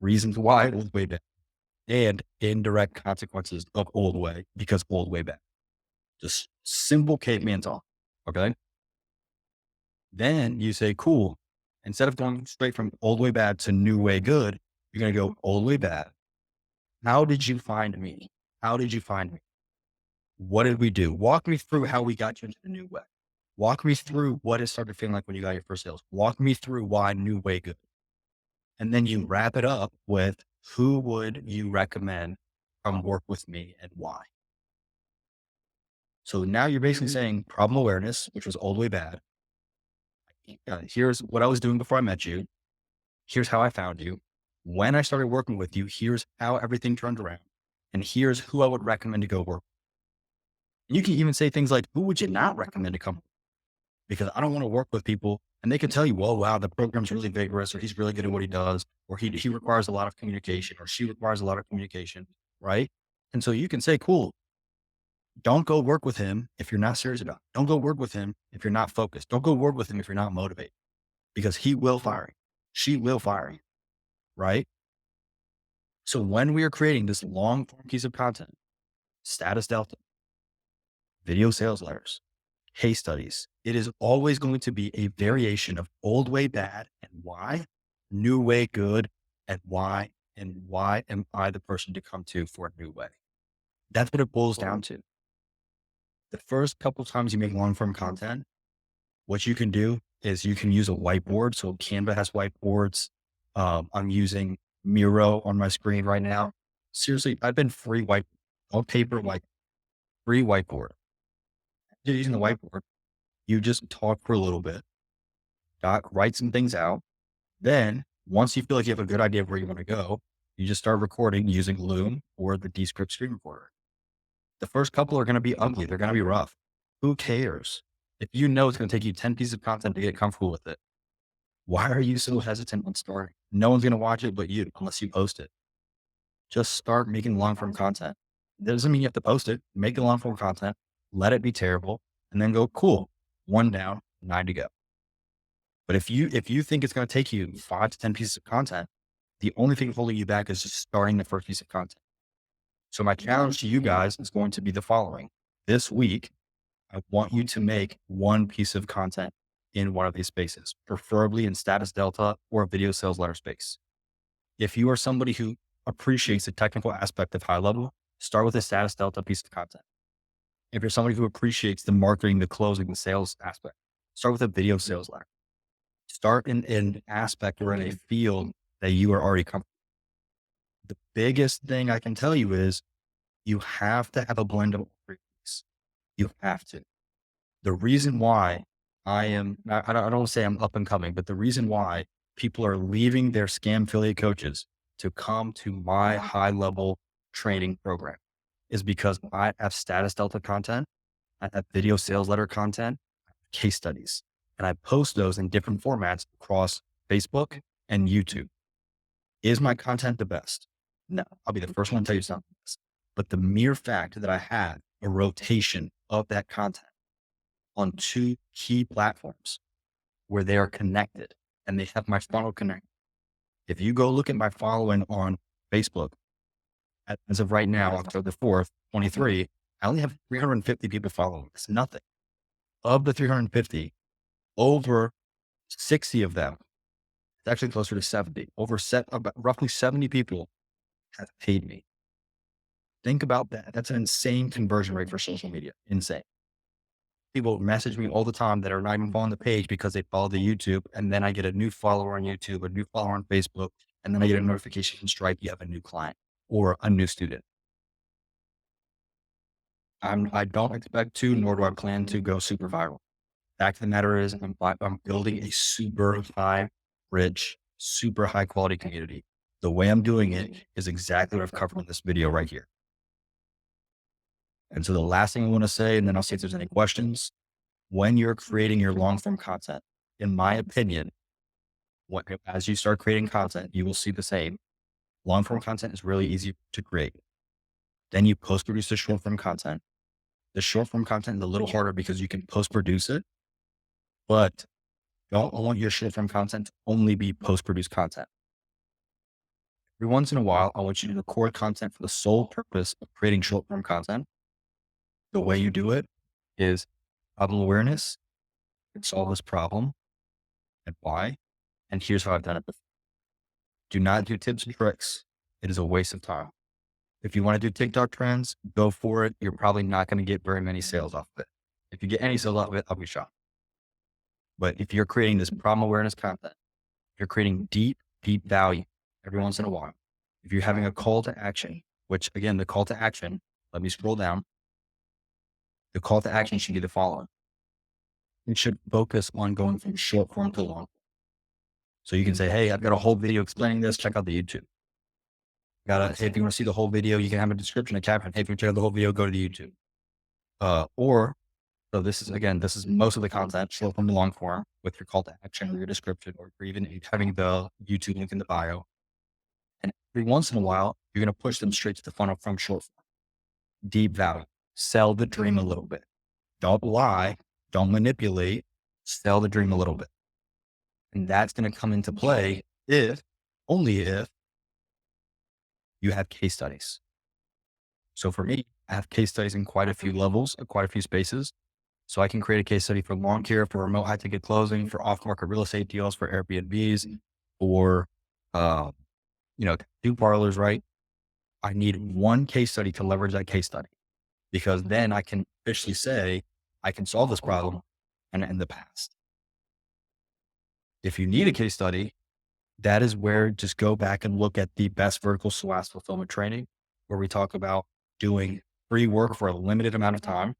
reasons why old way bad, and indirect consequences of old way because old way bad. Just simple caveman talk. Okay. Then you say, cool. Instead of going straight from old way bad to new way good, you're going to go old way bad. How did you find me? How did you find me? What did we do? Walk me through how we got you into the new way. Walk me through what it started feeling like when you got your first sales. Walk me through why new way good. And then you wrap it up with, who would you recommend come work with me and why? So now you're basically saying problem awareness, which was old way bad. Here's what I was doing before I met you. Here's how I found you. When I started working with you, here's how everything turned around. And here's who I would recommend to go work. And you can even say things like, who would you not recommend to come? Because I don't want to work with people. And they can tell you, well, wow, the program's really vigorous, or he's really good at what he does, or he requires a lot of communication, or she requires a lot of communication. Right. And so you can say, cool, don't go work with him if you're not serious about it. Don't go work with him if you're not focused. Don't go work with him if you're not motivated, because he will fire you. She will fire you. Right. So when we are creating this long form piece of content, status delta, video sales letters, case studies. It is always going to be a variation of old way bad and why, new way good and why am I the person to come to for a new way? That's what it boils down to. The first couple of times you make long form content, what you can do is you can use a whiteboard. So Canva has whiteboards. I'm using Miro on my screen right now. Seriously, I've been free white on paper, like free whiteboard. You're using the whiteboard. You just talk for a little bit, write some things out. Then once you feel like you have a good idea of where you want to go, you just start recording using Loom or the Descript screen recorder. The first couple are going to be ugly. They're going to be rough. Who cares? If you know it's going to take you 10 pieces of content to get comfortable with it, why are you so hesitant on starting? No one's going to watch it but you, unless you post it. Just start making long form content. That doesn't mean you have to post it. Make the long form content, let it be terrible, and then go, cool, 1 down, 9 to go. But if you think it's going to take you 5 to 10 pieces of content, the only thing holding you back is just starting the first piece of content. So my challenge to you guys is going to be the following. This week, I want you to make 1 piece of content in one of these spaces, preferably in status delta or video sales letter space. If you are somebody who appreciates the technical aspect of high level, start with a status delta piece of content. If you're somebody who appreciates the marketing, the closing, the sales aspect, start with a video sales letter. Start in an aspect or in a field that you are already comfortable. The biggest thing I can tell you is you have to have a blend of all 3 of these. You have to. The reason why I don't want to say I'm up and coming, but the reason why people are leaving their scam affiliate coaches to come to my high level training program is because I have status delta content. I have video sales letter content, case studies, and I post those in different formats across Facebook and YouTube. Is my content the best? No, I'll be the first one to tell you something. But the mere fact that I had a rotation of that content on 2 key platforms where they are connected and they have my funnel connected. If you go look at my following on Facebook, as of right now, October 4th, 23, I only have 350 people following. It's nothing. Of the 350, over 60 of them, it's actually closer to 70, about roughly 70 people have paid me. Think about that. That's an insane conversion rate for social media. Insane. People message me all the time that are not even following the page because they follow the YouTube. And then I get a new follower on YouTube, a new follower on Facebook. And then I get a notification from Stripe, you have a new client or a new student. I don't expect to, nor do I plan to go super viral. Fact of the matter is I'm building a super high, rich, super high quality community. The way I'm doing it is exactly what I've covered in this video right here. And so the last thing I want to say, and then I'll see if there's any questions, when you're creating your long form content, in my opinion, as you start creating content, you will see the same. Long form content is really easy to create. Then you post produce the short form content. The short form content is a little harder because you can post produce it, but don't want your short form content to only be post produced content. Every once in a while, I want you to record content for the sole purpose of creating short form content. The way you do it is problem awareness, and solve this problem and why. And here's how I've done it before. Do not do tips and tricks. It is a waste of time. If you want to do TikTok trends, go for it. You're probably not going to get very many sales off of it. If you get any sales off of it, I'll be shocked. But if you're creating this problem awareness content, you're creating deep value every once in a while. If you're having a call to action, which again, the call to action, let me scroll down. The call to action should be the following. It should focus on going from short form to long form. So you can say, hey, I've got a whole video explaining this. Check out the YouTube. Hey, if you want to see the whole video, you can have a description, a caption. Hey, if you want to check out the whole video, go to the YouTube. So this is most of the content, short form to long form, with your call to action or your description, or even having the YouTube link in the bio. And every once in a while, you're going to push them straight to the funnel from short form. Deep value. Sell the dream a little bit. Don't lie. Don't manipulate. Sell the dream a little bit. And that's going to come into play only if you have case studies. So for me, I have case studies in quite a few levels, quite a few spaces. So I can create a case study for lawn care, for remote high ticket closing, for off market real estate deals, for Airbnbs, or, uh, two parlors, right? I need one case study to leverage that case study because then I can officially say I can solve this problem and in the past. If you need a case study, that is where just go back and look at the best vertical SLAS fulfillment training, where we talk about doing free work for a limited amount of time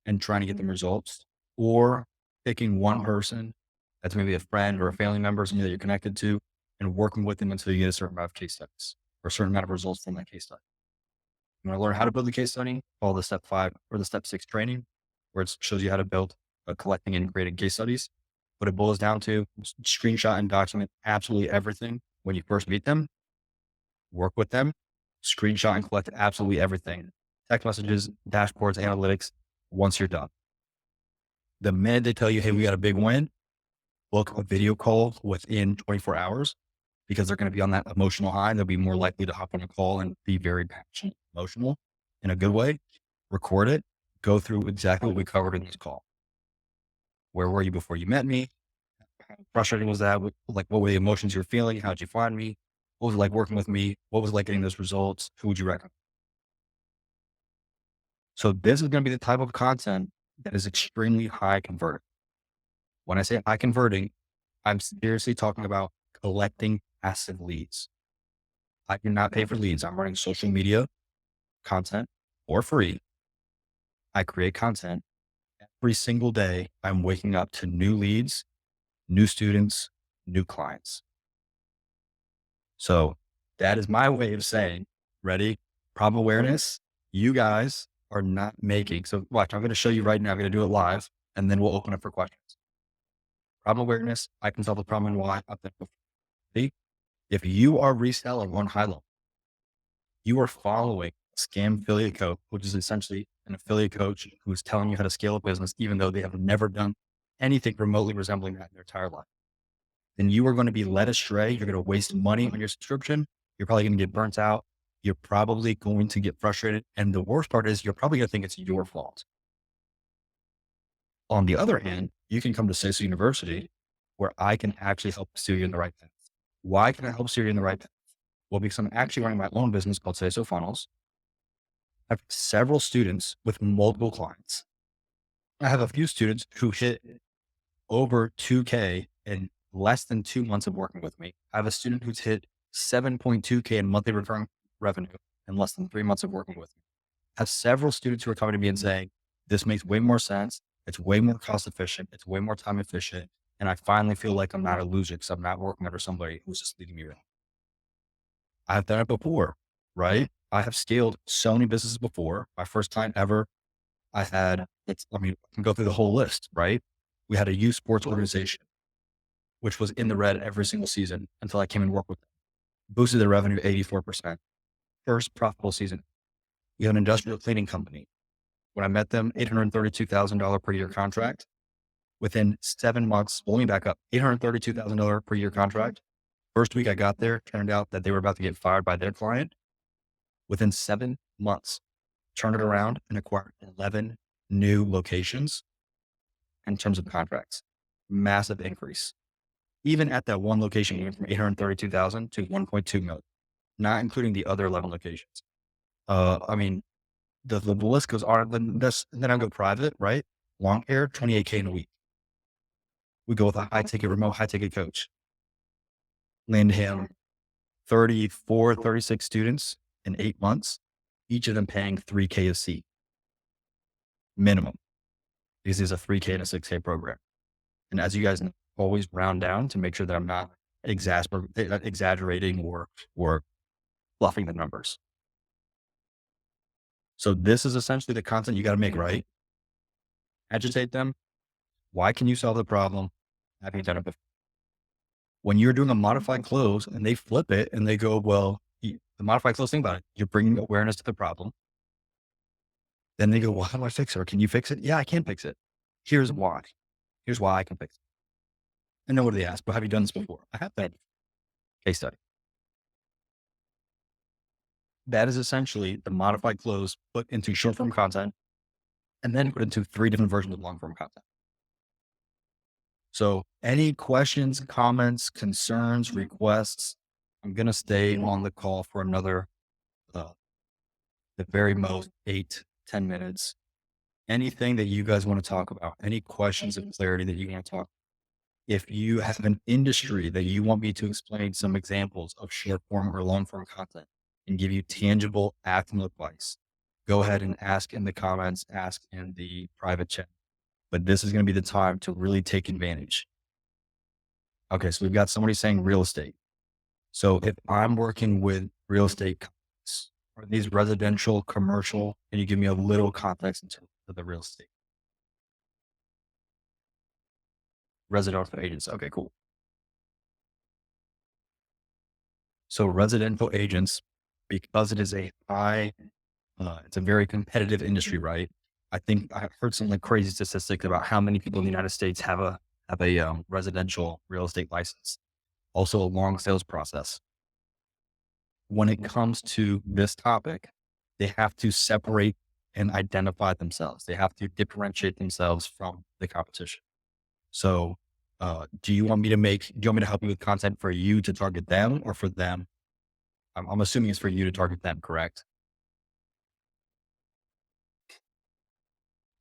and trying to get them results, or picking one person that's maybe a friend or a family member, somebody that you're connected to, and working with them until you get a certain amount of case studies or a certain amount of results from that case study. You want to learn how to build a case study? Follow the step 5 or the step 6 training, where it shows you how to build collecting and creating case studies. What it boils down to, screenshot and document absolutely everything when you first meet them, work with them, screenshot and collect absolutely everything. Text messages, dashboards, analytics, once you're done. The minute they tell you, hey, we got a big win, book a video call within 24 hours because they're going to be on that emotional high. They'll be more likely to hop on a call and be very passionate, emotional in a good way. Record it, go through exactly what we covered in this call. Where were you before you met me? How frustrating was that? Like, what were the emotions you were feeling? How'd you find me? What was it like working with me? What was it like getting those results? Who would you recommend? So this is going to be the type of content that is extremely high converting. When I say high converting, I'm seriously talking about collecting passive leads. I do not pay for leads. I'm running social media content for free. I create content every single day. I'm waking up to new leads, new students, new clients. So that is my way of saying, ready? Problem awareness. You guys are not making. So watch, I'm going to show you right now. I'm going to do it live and then we'll open up for questions. Problem awareness. I can solve the problem and why. I've done it before. If you are reselling on high level, you are following a scam affiliate coach, which is essentially an affiliate coach who is telling you how to scale a business, even though they have never done anything remotely resembling that in their entire life. Then you are going to be led astray. You're going to waste money on your subscription. You're probably going to get burnt out. You're probably going to get frustrated. And the worst part is you're probably going to think it's your fault. On the other hand, you can come to SASO University where I can actually help steer you in the right path. Why can I help steer you in the right path? Well, because I'm actually running my own business called SASO Funnels. I have several students with multiple clients. I have a few students who hit over 2K in less than 2 months of working with me. I have a student who's hit 7.2K in monthly recurring revenue in less than 3 months of working with me. I have several students who are coming to me and saying, this makes way more sense. It's way more cost efficient. It's way more time efficient. And I finally feel like I'm not a loser because I'm not working under somebody who's just leading me around. I've done it before, right? I have scaled so many businesses before. My first time ever, I can go through the whole list, right? We had a youth sports organization, which was in the red every single season until I came and worked with them. Boosted their revenue 84%. First profitable season. We have an industrial cleaning company. When I met them, $832,000 per year contract. Within 7 months, let me back up, $832,000 per year contract. First week I got there, turned out that they were about to get fired by their client. Within 7 months, turned it around and acquired 11 new locations in terms of contracts. Massive increase. Even at that one location, we went from 832,000 to 1.2 million, not including the other 11 locations. The list goes on. Then I go private, right? Long hair, 28K in a week. We go with a remote high ticket coach. Land him 34, 36 students in 8 months, each of them paying 3K a seat minimum. This is a 3K and a 6K program. And as you guys know, always round down to make sure that I'm not exaggerating or fluffing the numbers. So this is essentially the content you got to make, right? Agitate them. Why can you solve the problem? Have you done it before? When you're doing a modified close and they flip it and they go, well, the modified close, think about it. You're bringing awareness to the problem. Then they go, well, how do I fix it? Or can you fix it? Yeah, I can fix it. Here's why. Here's why I can fix it. And then what do they ask? Well, have you done this before? I have done it. Case study. That is essentially the modified close put into short form content and then put into three different versions of long form content. So any questions, comments, concerns, requests, I'm going to stay on the call for another, uh, the very most 8, 10 minutes. Anything that you guys want to talk about, any questions of clarity that you want to talk. If you have an industry that you want me to explain some examples of short form or long form content and give you tangible, actionable advice, go ahead and ask in the comments, ask in the private chat. But this is going to be the time to really take advantage. Okay, so we've got somebody saying real estate. So if I'm working with real estate companies, are these residential, commercial? Can you give me a little context in terms of the real estate? Residential agents. Okay, cool. So residential agents, because it is a it's a very competitive industry, right? I think I heard some like crazy statistics about how many people in the United States have a residential real estate license. Also, a long sales process. When it comes to this topic, they have to separate and identify themselves. They have to differentiate themselves from the competition. So, do you want me to help you with content for you to target them or for them? I'm assuming it's for you to target them, correct?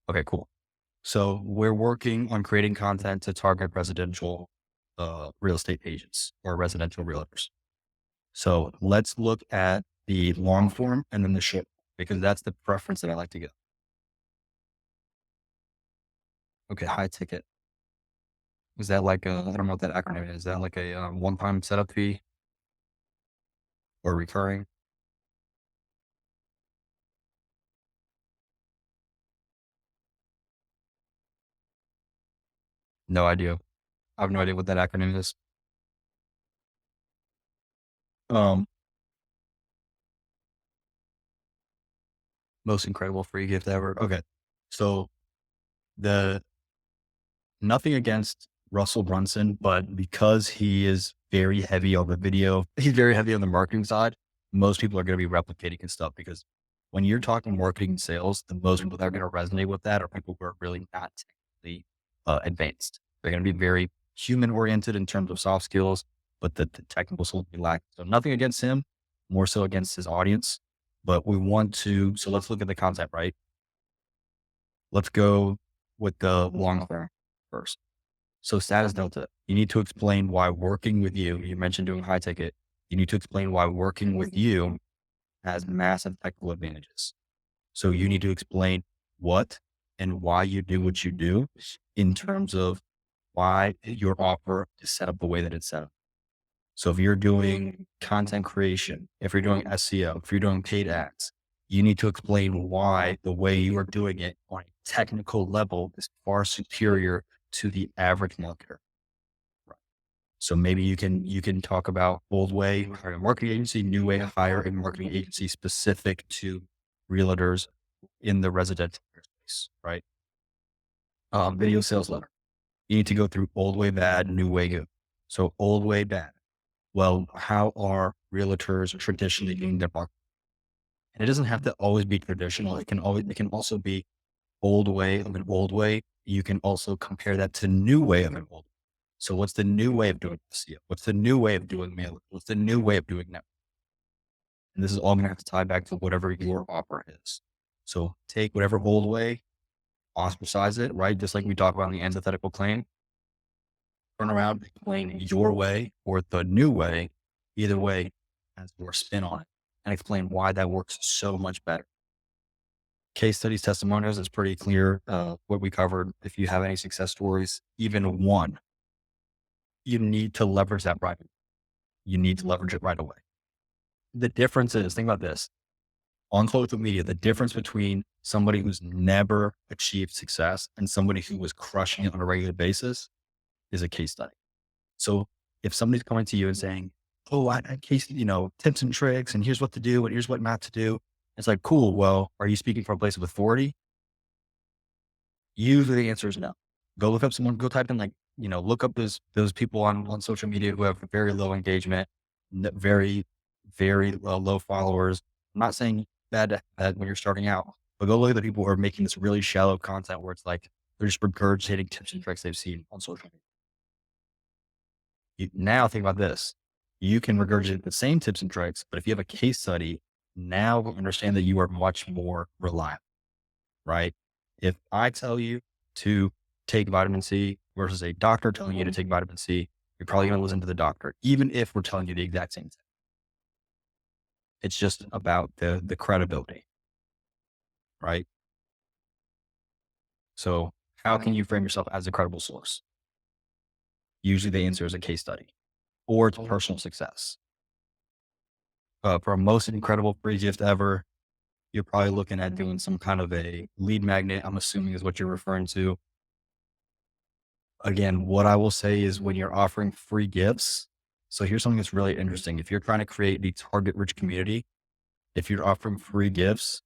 Okay, cool. So we're working on creating content to target residential real estate agents or residential realtors. So let's look at the long form and then the short, because that's the preference that I like to get. Okay, high ticket. Is that like I don't know what that acronym is. Is that like a one-time setup fee or recurring? No idea. I have no idea what that acronym is. Um, Most incredible free gift ever. Okay, so the nothing against Russell Brunson, but because he is very heavy on the video, he's very heavy on the marketing side. Most people are going to be replicating his stuff because when you're talking marketing and sales, the most people that are going to resonate with that are people who are really not technically advanced. They're going to be very human oriented in terms of soft skills, but the technical skills will be lacking. So nothing against him, more so against his audience. But we want to, so let's look at the content, right? Let's go with the long form first. So status delta, you need to explain why working with you mentioned doing high ticket. You need to explain why working with you has massive technical advantages. So you need to explain what and why you do what you do in terms of why your offer is set up the way that it's set up. So if you're doing content creation, if you're doing SEO, if you're doing paid ads, you need to explain why the way you are doing it on a technical level is far superior to the average marketer. Right. So maybe you can talk about old way, hire a marketing agency, new way, hire a marketing agency specific to realtors in the residential space, right? Video sales letter. You need to go through old way bad, new way good. So old way bad. Well, how are realtors traditionally doing their marketing? And it doesn't have to always be traditional. It can also be old way of an old way. You can also compare that to new way of an old. So what's the new way of doing SEO? What's the new way of doing mail? What's the new way of doing that? And this is all going to have to tie back to whatever your offer is. So take whatever old way, ostracize it, right? Just like we talk about in the antithetical claim, turn around, explain your way or the new way. Either way has your spin on it and explain why that works so much better. Case studies, testimonials, it's pretty clear what we covered. If you have any success stories, even one, you need to leverage that right. You need to leverage it right away. The difference is, think about this on social media, the difference between somebody who's never achieved success and somebody who was crushing it on a regular basis is a case study. So if somebody's coming to you and saying, oh, I case, tips and tricks, and here's what to do, and here's what not to do. It's like, cool. Well, are you speaking from a place of authority? Usually the answer is no. Go look up someone, go type in look up those people on social media who have very low engagement, very, very low followers, I'm not saying bad to that when you're starting out, but go look at the people who are making this really shallow content where it's like they're just regurgitating tips and tricks they've seen on social media. Now think about this. You can regurgitate the same tips and tricks, but if you have a case study, now understand that you are much more reliable, right? If I tell you to take vitamin C versus a doctor telling you to take vitamin C, you're probably going to listen to the doctor, even if we're telling you the exact same thing. It's just about the credibility, right? So how can you frame yourself as a credible source? Usually the answer is a case study or it's personal success. For a most incredible free gift ever, you're probably looking at doing some kind of a lead magnet, I'm assuming is what you're referring to. Again, what I will say is when you're offering free gifts, so here's something that's really interesting. If you're trying to create the target rich community, if you're offering free gifts,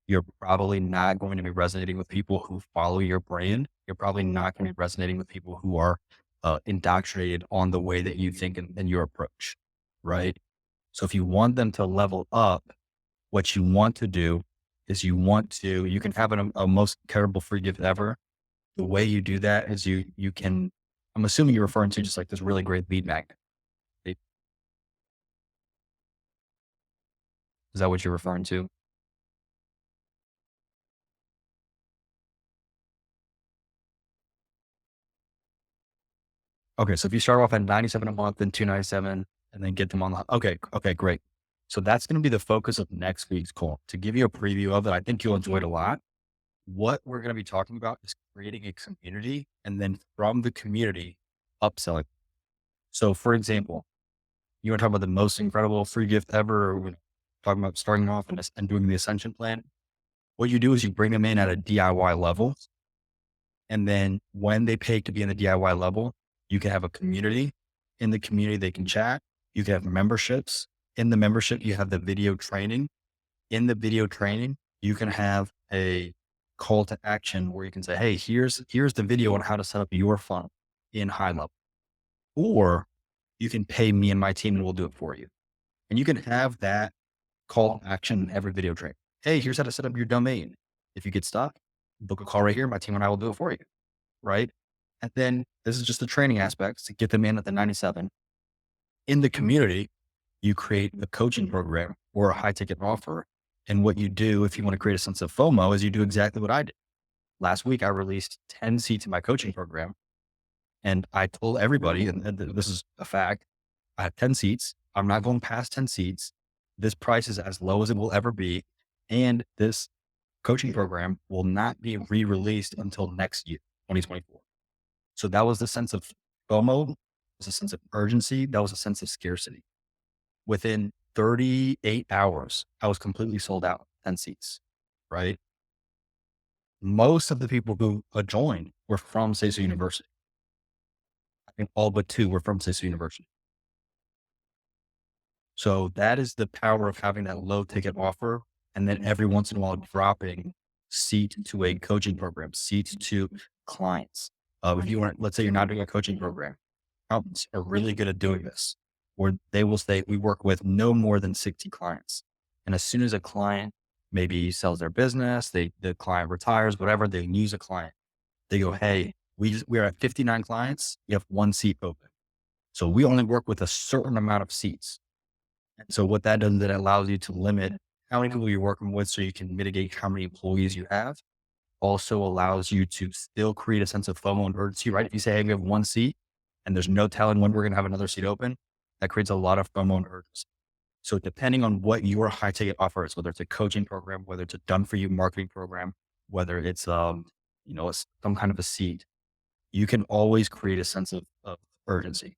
you're probably not going to be resonating with people who follow your brand. You're probably not going to be resonating with people who are indoctrinated on the way that you think and your approach, right? So if you want them to level up, what you want to do is you can have a most terrible free gift ever. The way you do that is you can, I'm assuming you're referring to just like this really great lead magnet. Right? Is that what you're referring to? Okay. So if you start off at 97 a month and 297 and then get them on the, okay. Okay. Great. So that's going to be the focus of next week's call. To give you a preview of it, I think you'll enjoy it a lot. What we're going to be talking about is creating a community and then from the community, upselling. So for example, you want to talk about the most incredible free gift ever, or talking about starting off and doing the ascension plan. What you do is you bring them in at a DIY level. And then when they pay to be in the DIY level, you can have a community. In the community, they can chat. You can have memberships. In the membership, you have the video training. In the video training, you can have a call to action where you can say, hey, here's the video on how to set up your funnel in high level. Or you can pay me and my team and we'll do it for you. And you can have that call to action in every video training. Hey, here's how to set up your domain. If you get stuck, book a call right here. My team and I will do it for you. Right. And then this is just the training aspects to get them in at the 97. In the community, you create a coaching program or a high ticket offer. And what you do, if you want to create a sense of FOMO, is you do exactly what I did. Last week, I released 10 seats in my coaching program. And I told everybody, and this is a fact, I have 10 seats. I'm not going past 10 seats. This price is as low as it will ever be. And this coaching program will not be re-released until next year, 2024. So that was the sense of FOMO, was a sense of urgency. That was a sense of scarcity. Within 38 hours, I was completely sold out, 10 seats, right? Most of the people who joined were from SASO University. I think all but two were from SASO University. So that is the power of having that low ticket offer. And then every once in a while dropping seat to a coaching program, seat to clients. If you want, let's say you're not doing a coaching program, accountants are really good at doing this, where they will say, we work with no more than 60 clients. And as soon as a client maybe sells their business, the client retires, whatever, they lose a client. They go, hey, we are at 59 clients. You have one seat open. So we only work with a certain amount of seats. And so what that does, that allows you to limit how many people you're working with so you can mitigate how many employees you have. Also allows you to still create a sense of FOMO and urgency, right? If you say, hey, we have one seat and there's no telling when we're going to have another seat open, that creates a lot of FOMO and urgency. So depending on what your high ticket offer is, whether it's a coaching program, whether it's a done for you marketing program, whether it's, some kind of a seat, you can always create a sense of urgency.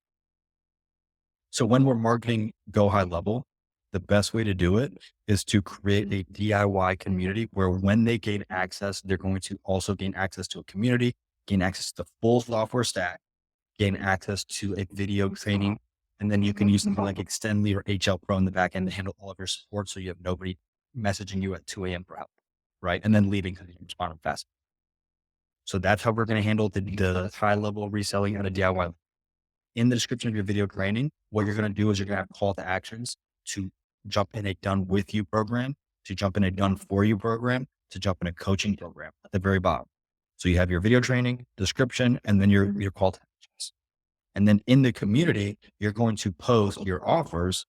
So when we're marketing Go High Level, the best way to do it is to create a DIY community where when they gain access, they're going to also gain access to a community, gain access to the full software stack, gain access to a video training. And then you can use something like Extendly or HL Pro in the back end to handle all of your support. So you have nobody messaging you at 2 a.m. for help, right? And then leaving because you respond fast. So that's how we're going to handle the high level reselling at a DIY. In the description of your video training, what you're going to do is you're going to have call to actions to jump in a done with you program. to jump in a done for you program, to jump in a coaching program at the very bottom. So you have your video training, description, and then your call to actions. And then in the community, you're going to post your offers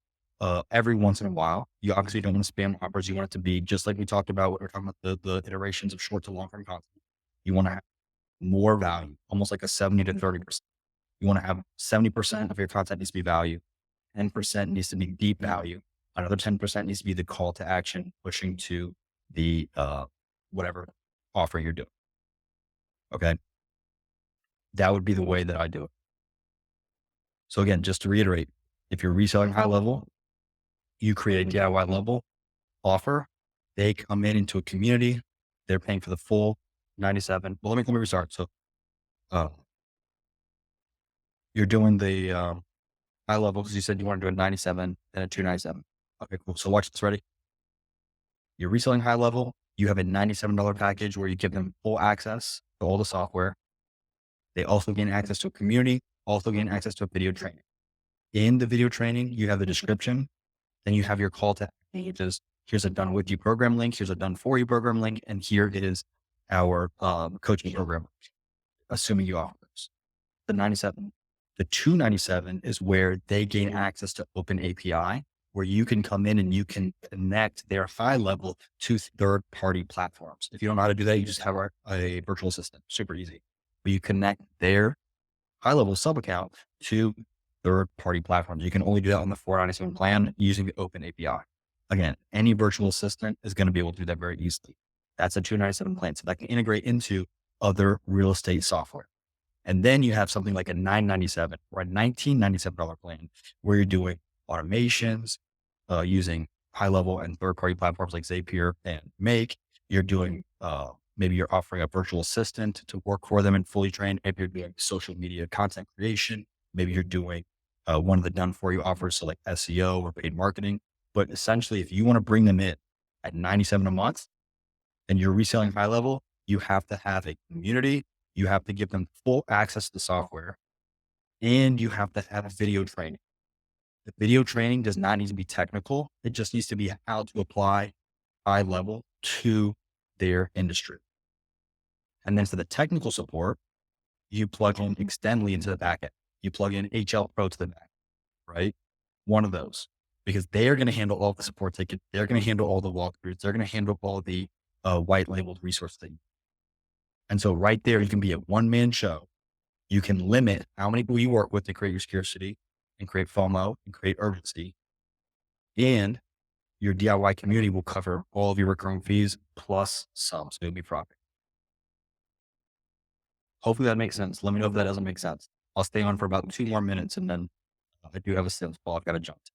every once in a while. You obviously don't want to spam offers. You want it to be just like we talked about when we're talking about the iterations of short to long term content. You want to have more value, almost like a 70 to 30%. You want to have 70% of your content needs to be value, 10% needs to be deep value, another 10% needs to be the call to action, pushing to the whatever offer you're doing. Okay. That would be the way that I do it. So again, just to reiterate, if you're reselling high level, you create a DIY level offer. They come into a community. They're paying for the full 97. Well, let me restart. So, you're doing the high level because you said you want to do a 97 and a 297. Okay, cool. So watch this. Ready? You're reselling high level. You have a $97 package where you give them full access to all the software. They also gain access to a community, also gain access to a video training. In the video training, you have the description. Then you have your call to action, which is here's a done with you program link. Here's a done for you program link. And here is our coaching program, assuming you offer those. The 97. The 297 is where they gain access to open API, where you can come in and you can connect their high level to third-party platforms. If you don't know how to do that, you just have a virtual assistant, super easy. But you connect their high level sub account to third-party platforms. You can only do that on the 497 plan using the open API. Again, any virtual assistant is going to be able to do that very easily. That's a 297 plan. So that can integrate into other real estate software. And then you have something like a 997 or a $1997 plan where you're doing automations using high level and third party platforms like Zapier and Make. You're doing, maybe you're offering a virtual assistant to work for them and fully trained. Maybe you're doing social media content creation. Maybe you're doing one of the done for you offers, so like SEO or paid marketing. But essentially, if you want to bring them in at 97 a month and you're reselling high level, you have to have a community. You have to give them full access to the software, and you have to have video training. The video training does not need to be technical. It just needs to be how to apply high level to their industry. And then for the technical support, you plug in Extendly into the backend. You plug in HL Pro to the back, right? One of those, because they are going to handle all the support tickets. They're going to handle all the walkthroughs. They're going to handle all the white labeled resource things. And so right there, you can be a one-man show. You can limit how many people you work with to create your scarcity and create FOMO and create urgency. And your DIY community will cover all of your recurring fees plus some. So it'll be profit. Hopefully that makes sense. Let me know if that doesn't make sense. I'll stay on for about 2 more minutes and then I do have a sales call I've got to jump to.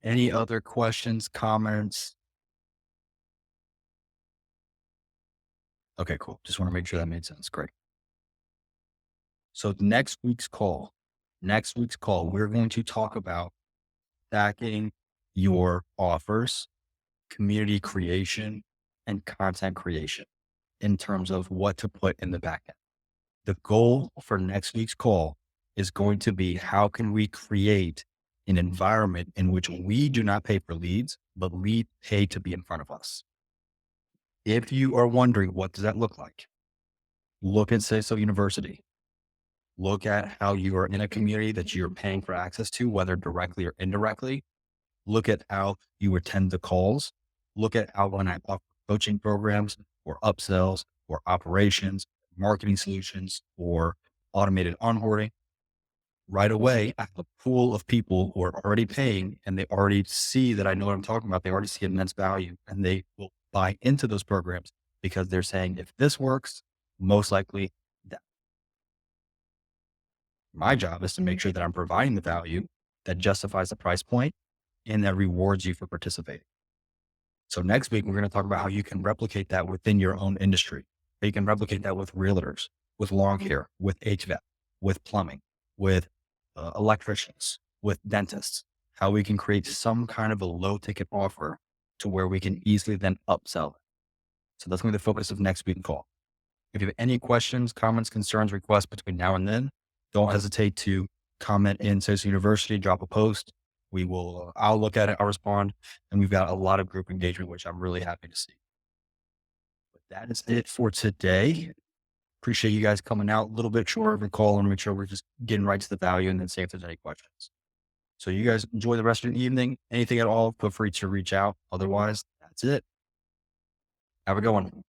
Any other questions, comments? Okay, cool. Just want to make sure that made sense. Great. So next week's call, we're going to talk about stacking your offers, community creation, and content creation in terms of what to put in the backend. The goal for next week's call is going to be how can we create an environment in which we do not pay for leads, but leads pay to be in front of us. If you are wondering, what does that look like? Look at SASO University. Look at how you are in a community that you're paying for access to, whether directly or indirectly. Look at how you attend the calls. Look at how when I offer coaching programs or upsells or operations, marketing solutions, or automated onboarding, right away, I have a pool of people who are already paying and they already see that I know what I'm talking about. They already see immense value and they will buy into those programs because they're saying, if this works, most likely that. My job is to make sure that I'm providing the value that justifies the price point and that rewards you for participating. So next week, we're going to talk about how you can replicate that within your own industry. How you can replicate that with realtors, with lawn care, with HVAC, with plumbing, with electricians, with dentists, how we can create some kind of a low ticket offer to where we can easily then upsell it. So that's going to be the focus of next week's call. If you have any questions, comments, concerns, requests between now and then, don't hesitate to comment in SASO University, drop a post. I'll look at it, I'll respond, and we've got a lot of group engagement, which I'm really happy to see. But that is it for today. Appreciate you guys coming out a little bit short of a call and make sure we're just getting right to the value and then see if there's any questions. So you guys enjoy the rest of the evening. Anything at all, feel free to reach out. Otherwise, that's it. Have a good one.